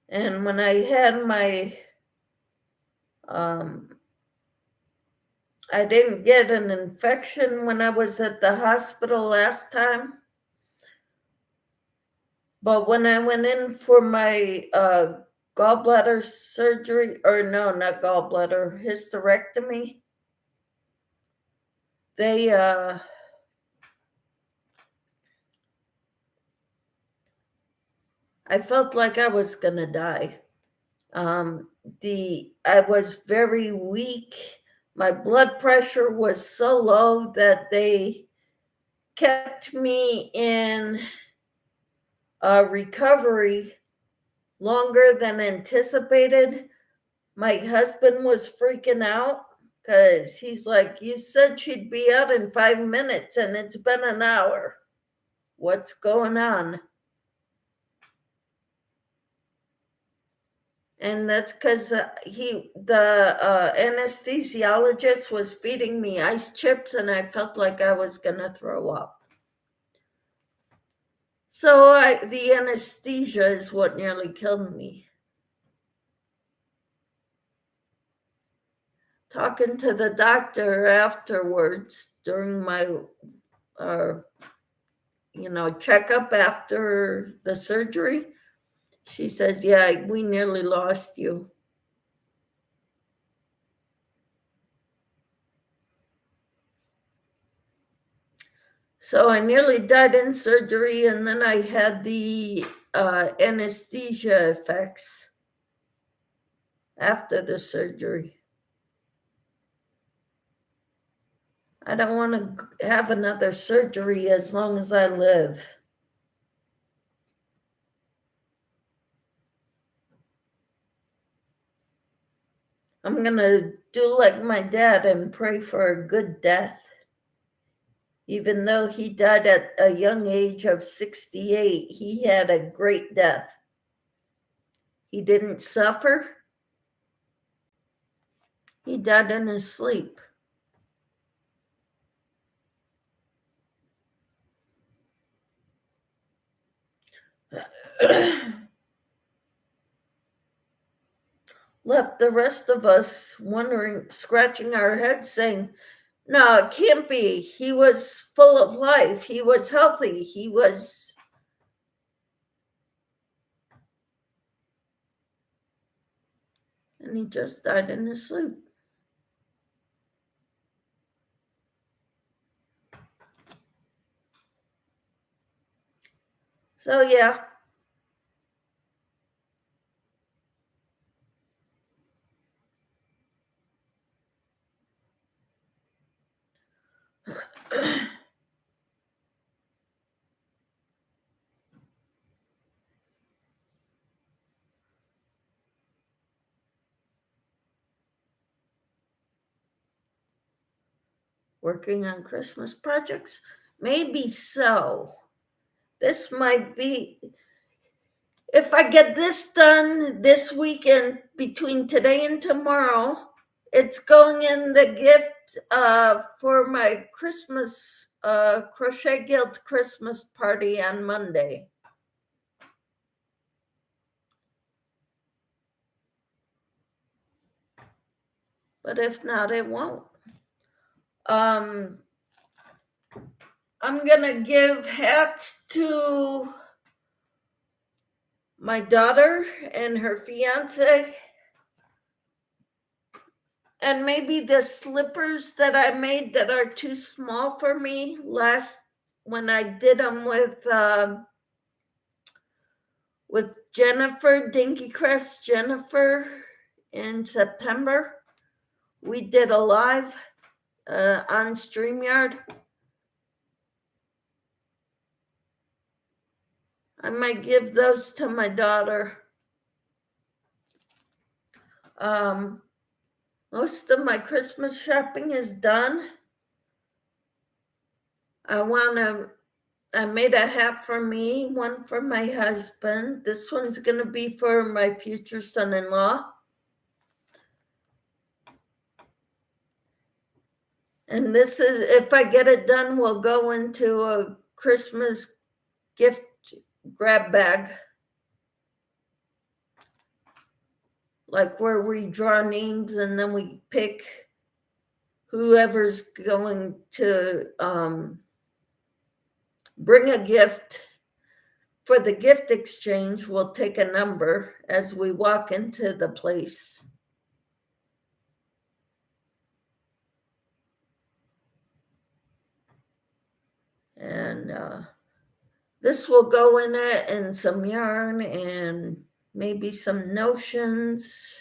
And when I had my, I didn't get an infection when I was at the hospital last time. But when I went in for my gallbladder surgery, or no, not gallbladder, hysterectomy, they, I felt like I was gonna die. I was very weak. My blood pressure was so low that they kept me in recovery longer than anticipated. My husband was freaking out because he's like, "You said she'd be out in 5 minutes and it's been an hour. What's going on?" And that's because the anesthesiologist was feeding me ice chips and I felt like I was going to throw up. So the anesthesia is what nearly killed me. Talking to the doctor afterwards during my, checkup after the surgery, she said, "Yeah, we nearly lost you." So I nearly died in surgery, and then I had the anesthesia effects after the surgery. I don't want to have another surgery as long as I live. I'm going to do like my dad and pray for a good death. Even though he died at a young age of 68, he had a great death. He didn't suffer. He died in his sleep. Left the rest of us wondering, scratching our heads, saying, "No, it can't be. He was full of life. He was healthy. And he just died in his sleep." So, yeah. Working on Christmas projects? Maybe so. This might be, if I get this done this weekend between today and tomorrow, it's going in the gift for my Christmas Crochet Guild Christmas party on Monday. But if not, it won't. I'm gonna give hats to my daughter and her fiance, and maybe the slippers that I made that are too small for me when I did them with with Jennifer, Dinky Crafts Jennifer, in September. We did a live on StreamYard. I might give those to my daughter. Most of my Christmas shopping is done. I made a hat for me, one for my husband. This one's going to be for my future son-in-law. And this is, if I get it done, we'll go into a Christmas gift grab bag. Like where we draw names and then we pick whoever's going to bring a gift. For the gift exchange, we'll take a number as we walk into the place. And this will go in it, and some yarn and maybe some notions.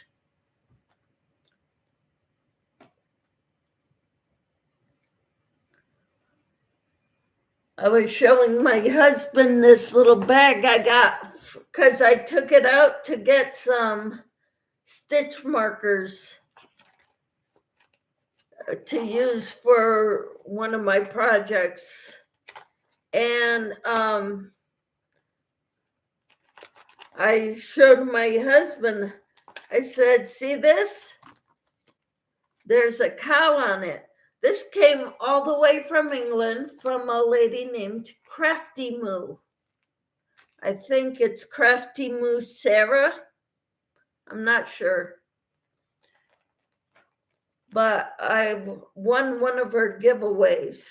I was showing my husband this little bag I got because I took it out to get some stitch markers to use for one of my projects. And I showed my husband, I said, see this? There's a cow on it. This came all the way from England from a lady named Crafty Moo. I think it's Crafty Moo Sarah. I'm not sure. But I won one of her giveaways.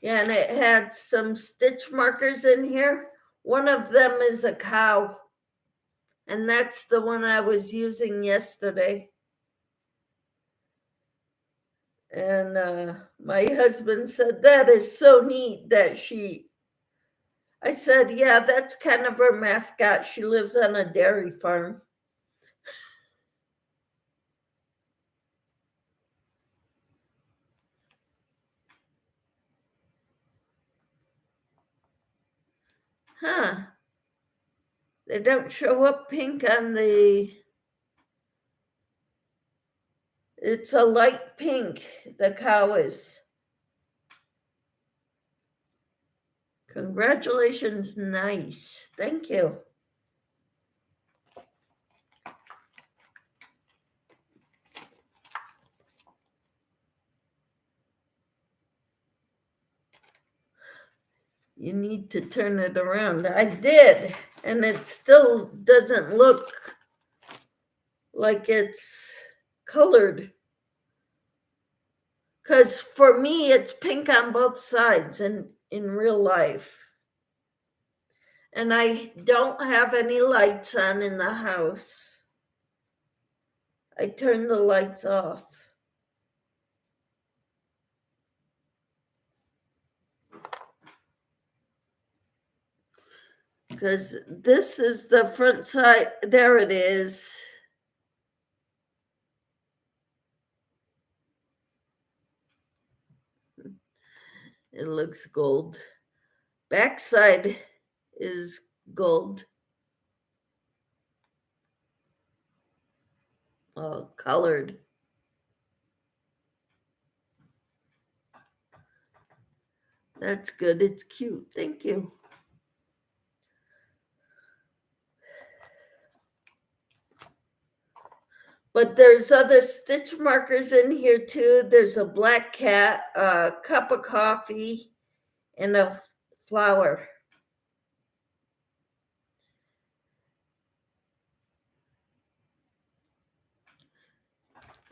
Yeah, and it had some stitch markers in here. One of them is a cow. And that's the one I was using yesterday. And my husband said, that is so neat that I said, yeah, that's kind of her mascot. She lives on a dairy farm. Huh. They don't show up pink on it's a light pink, the cow is. Congratulations, nice. Thank you. You need to turn it around. I did, and it still doesn't look like it's colored. Because for me, it's pink on both sides in real life. And I don't have any lights on in the house. I turned the lights off. Because this is the front side. There it is. It looks gold. Backside is gold. Oh, colored. That's good. It's cute. Thank you. But there's other stitch markers in here too. There's a black cat, a cup of coffee, and a flower.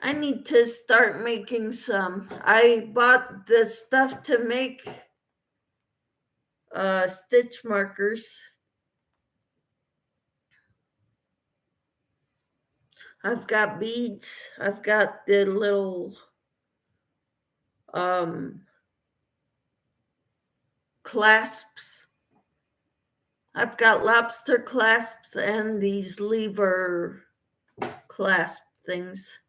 I need to start making some. I bought the stuff to make stitch markers. I've got beads. I've got the little clasps. I've got lobster clasps and these lever clasp things.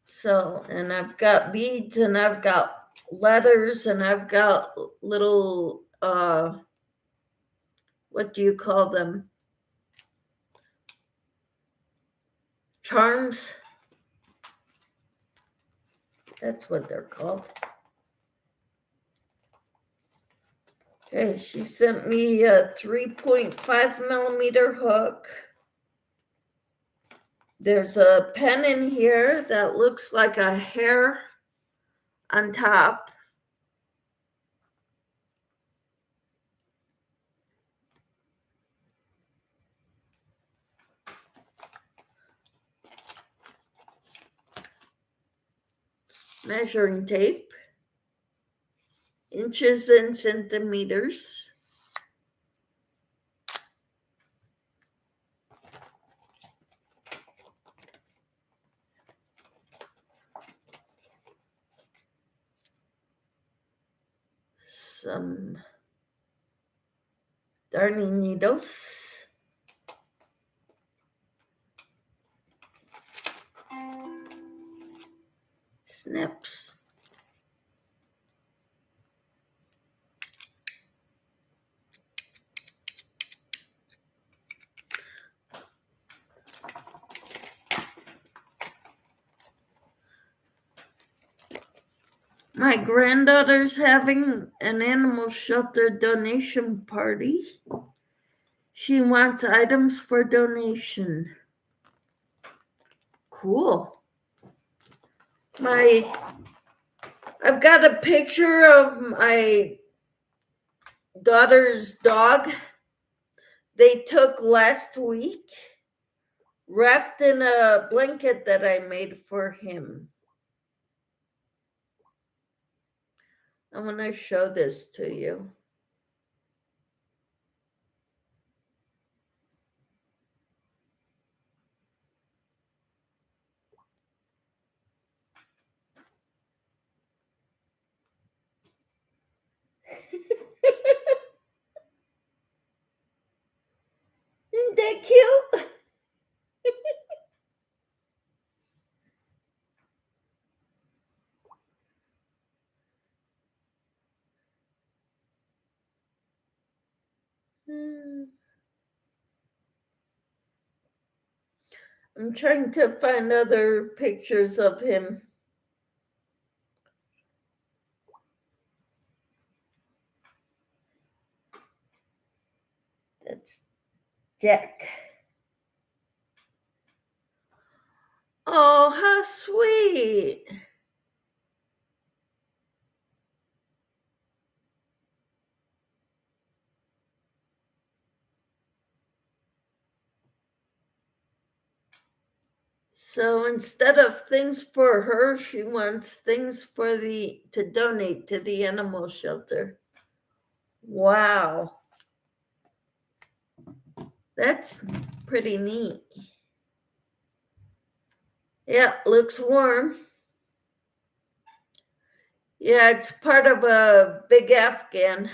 So, and I've got beads and I've got letters and I've got little, what do you call them? Charms. That's what they're called. Okay, she sent me a 3.5 millimeter hook. There's a pen in here that looks like a hair on top. Measuring tape, inches and centimeters. Some darning needles. Snips. My granddaughter's having an animal shelter donation party. She wants items for donation. Cool. I've got a picture of my daughter's dog they took last week, wrapped in a blanket that I made for him. I'm going to show this to you. Isn't that cute? I'm trying to find other pictures of him. That's Jack. Oh, how sweet. So instead of things for her, she wants things for to donate to the animal shelter. Wow. That's pretty neat. Yeah, looks warm. Yeah, it's part of a big Afghan.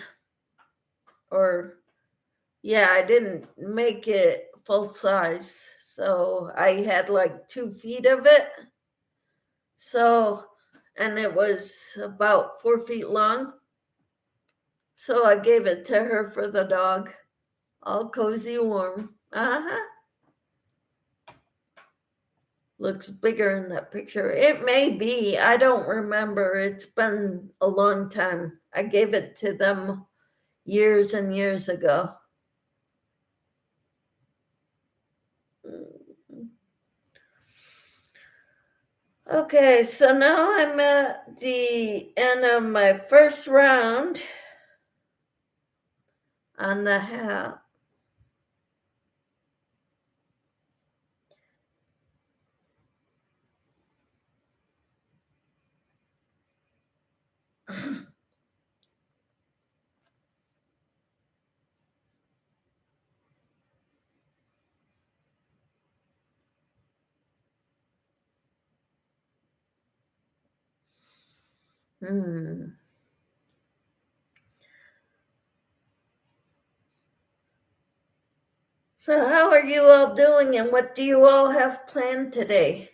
I didn't make it full size. So I had like 2 feet of it. And it was about 4 feet long. So I gave it to her for the dog. All cozy, warm. Looks bigger in that picture. It may be. I don't remember. It's been a long time. I gave it to them years and years ago. Okay, so now I'm at the end of my first round on the hat. So how are you all doing, and what do you all have planned today?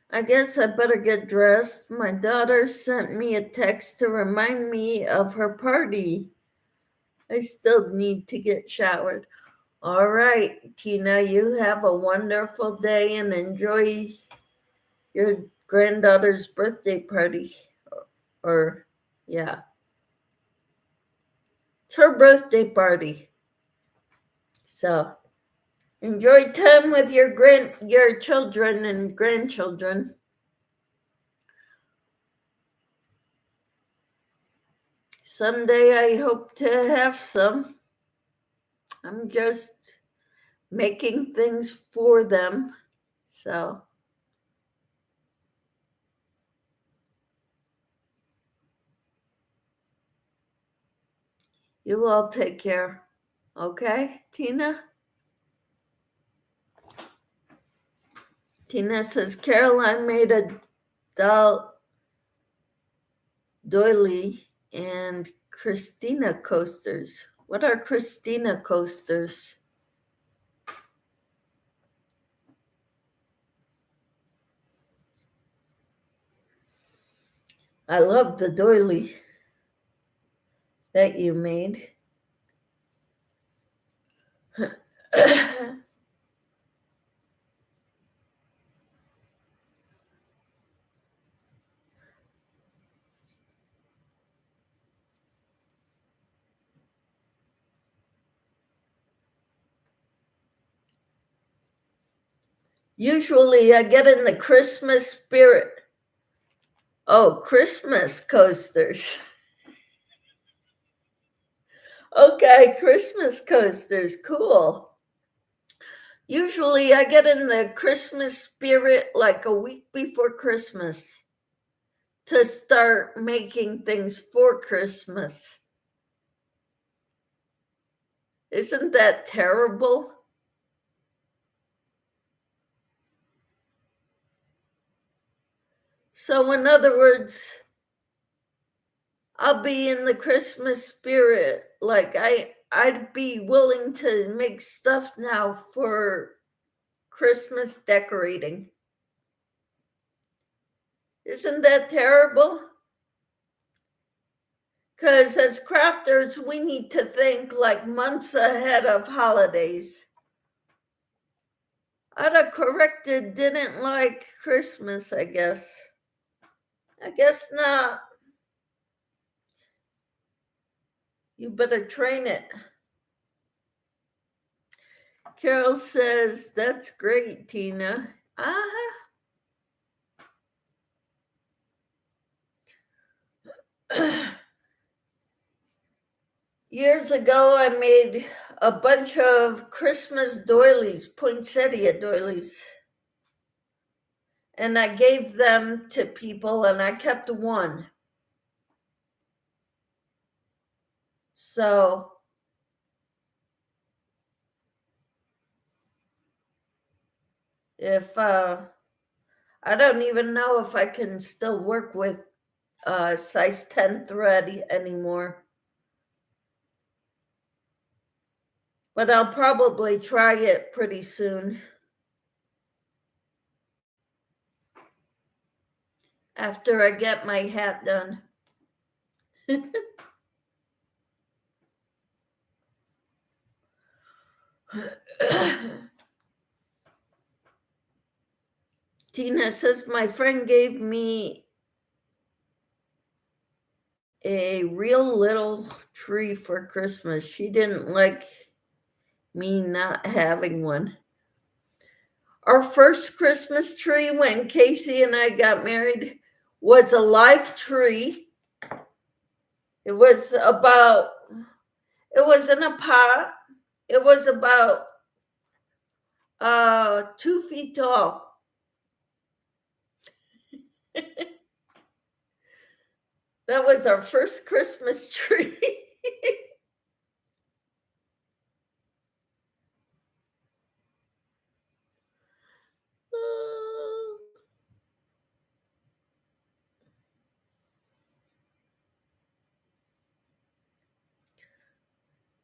I guess I better get dressed. My daughter sent me a text to remind me of her party. I still need to get showered. All right, Tina, you have a wonderful day and enjoy your granddaughter's birthday party. Or, yeah, it's her birthday party. So enjoy time with your children and grandchildren. Someday I hope to have some. I'm just making things for them. So you all take care. Okay, Tina? Tina says, Caroline made a doily and Christina coasters. What are Christina coasters? I love the doily that you made. Usually I get in the Christmas spirit. Oh, Christmas coasters. Okay, Christmas coasters, cool. Usually I get in the Christmas spirit like a week before Christmas to start making things for Christmas. Isn't that terrible? So, in other words, I'll be in the Christmas spirit. Like I'd be willing to make stuff now for Christmas decorating. Isn't that terrible? Because as crafters, we need to think like months ahead of holidays. Autocorrected didn't like Christmas, I guess. I guess not. You better train it. Carol says, that's great, Tina. Years ago, I made a bunch of Christmas doilies, poinsettia doilies. and I gave them to people, and I kept one. So if I don't even know if I can still work with size 10 thread anymore, but I'll probably try it pretty soon after I get my hat done. Tina says, my friend gave me a real little tree for Christmas. She didn't like me not having one. Our first Christmas tree when Casey and I got married was a live tree. It was in a pot. It was about 2 feet tall. That was our first Christmas tree.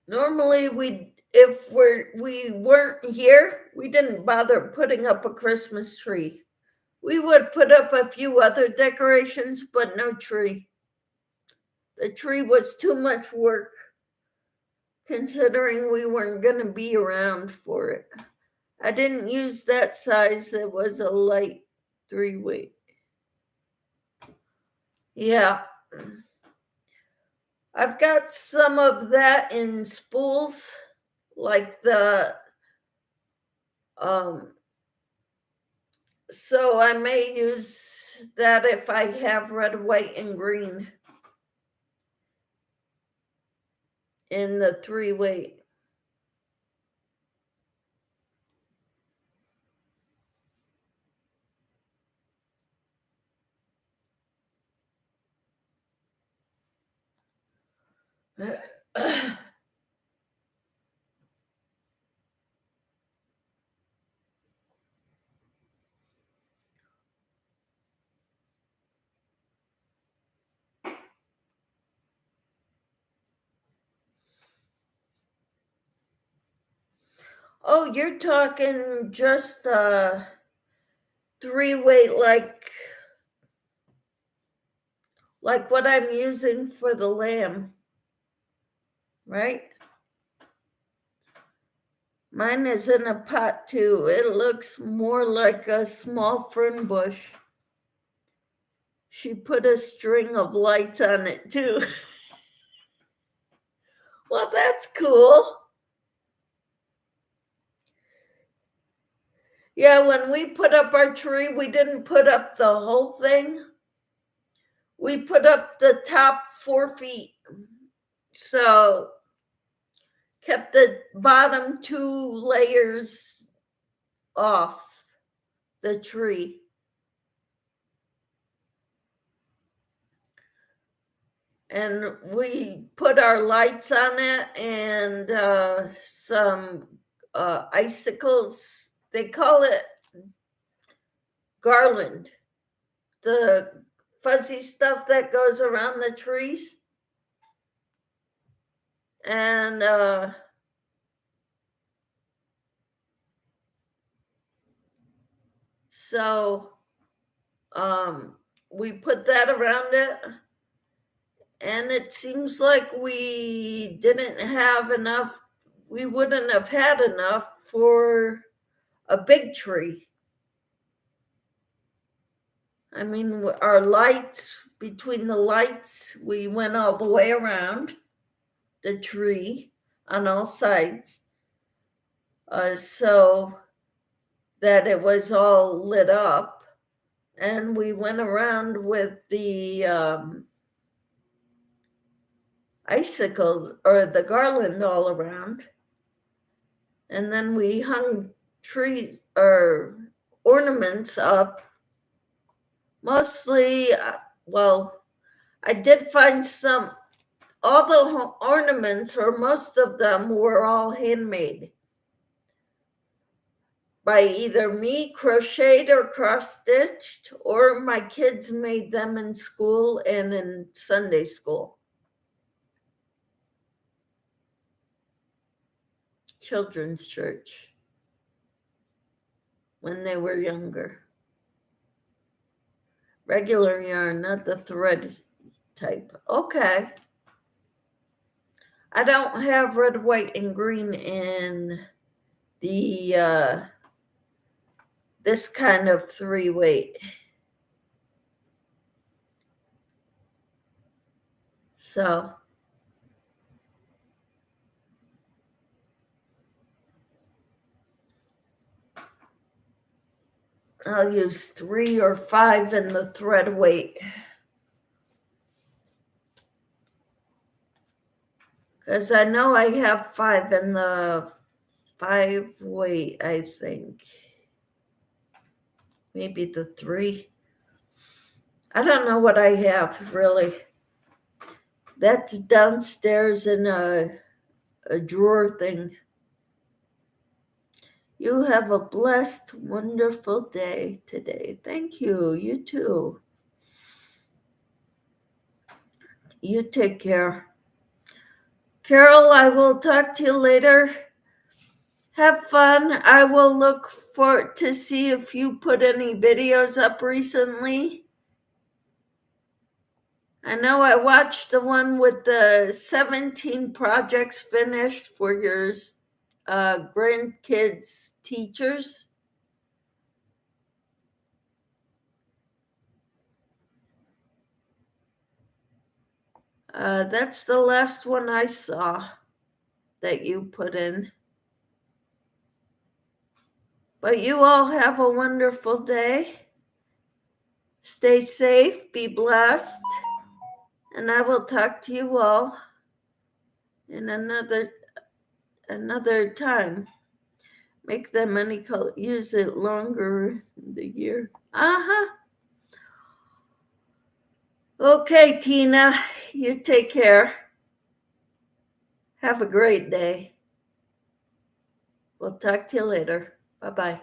Normally, if we weren't here, we didn't bother putting up a Christmas tree. We would put up a few other decorations, but no tree. The tree was too much work, considering we weren't going to be around for it. I didn't use that size. It was a light 3-weight. Yeah. I've got some of that in spools, like so I may use that if I have red, white, and green in the 3-weight. Oh, you're talking just 3-weight, like what I'm using for the lamb, right? Mine is in a pot too. It looks more like a small fern bush. She put a string of lights on it too. Well, that's cool. Yeah, when we put up our tree, we didn't put up the whole thing. We put up the top 4 feet. So kept the bottom 2 layers off the tree. And we put our lights on it and some icicles. They call it garland, the fuzzy stuff that goes around the trees. And so we put that around it. And it seems like we didn't have enough. We wouldn't have had enough for a big tree. I mean, our lights, between the lights, we went all the way around the tree on all sides, so that it was all lit up. And we went around with the icicles or the garland all around. And then we hung trees or ornaments up Mostly, well, I did find all the ornaments, or most of them, were all handmade by either me, crocheted or cross-stitched, or my kids made them in school and in Sunday school. Children's church, when they were younger. Regular yarn, not the thread type. Okay. I don't have red, white, and green in the this kind of 3-weight. So I'll use 3 or 5 in the thread weight. Because I know I have 5 in the 5 weight, I think. Maybe the 3. I don't know what I have, really. That's downstairs in a drawer thing. You have a blessed, wonderful day today. Thank you. You too. You take care. Carol, I will talk to you later. Have fun. I will look to see if you put any videos up recently. I know I watched the one with the 17 projects finished for your grandkids' teachers. That's the last one I saw that you put in. But you all have a wonderful day. Stay safe, be blessed, and I will talk to you all in another time. Make them any color, use it longer in the year. Okay, Tina, you take care. Have a great day. We'll talk to you later. Bye-bye.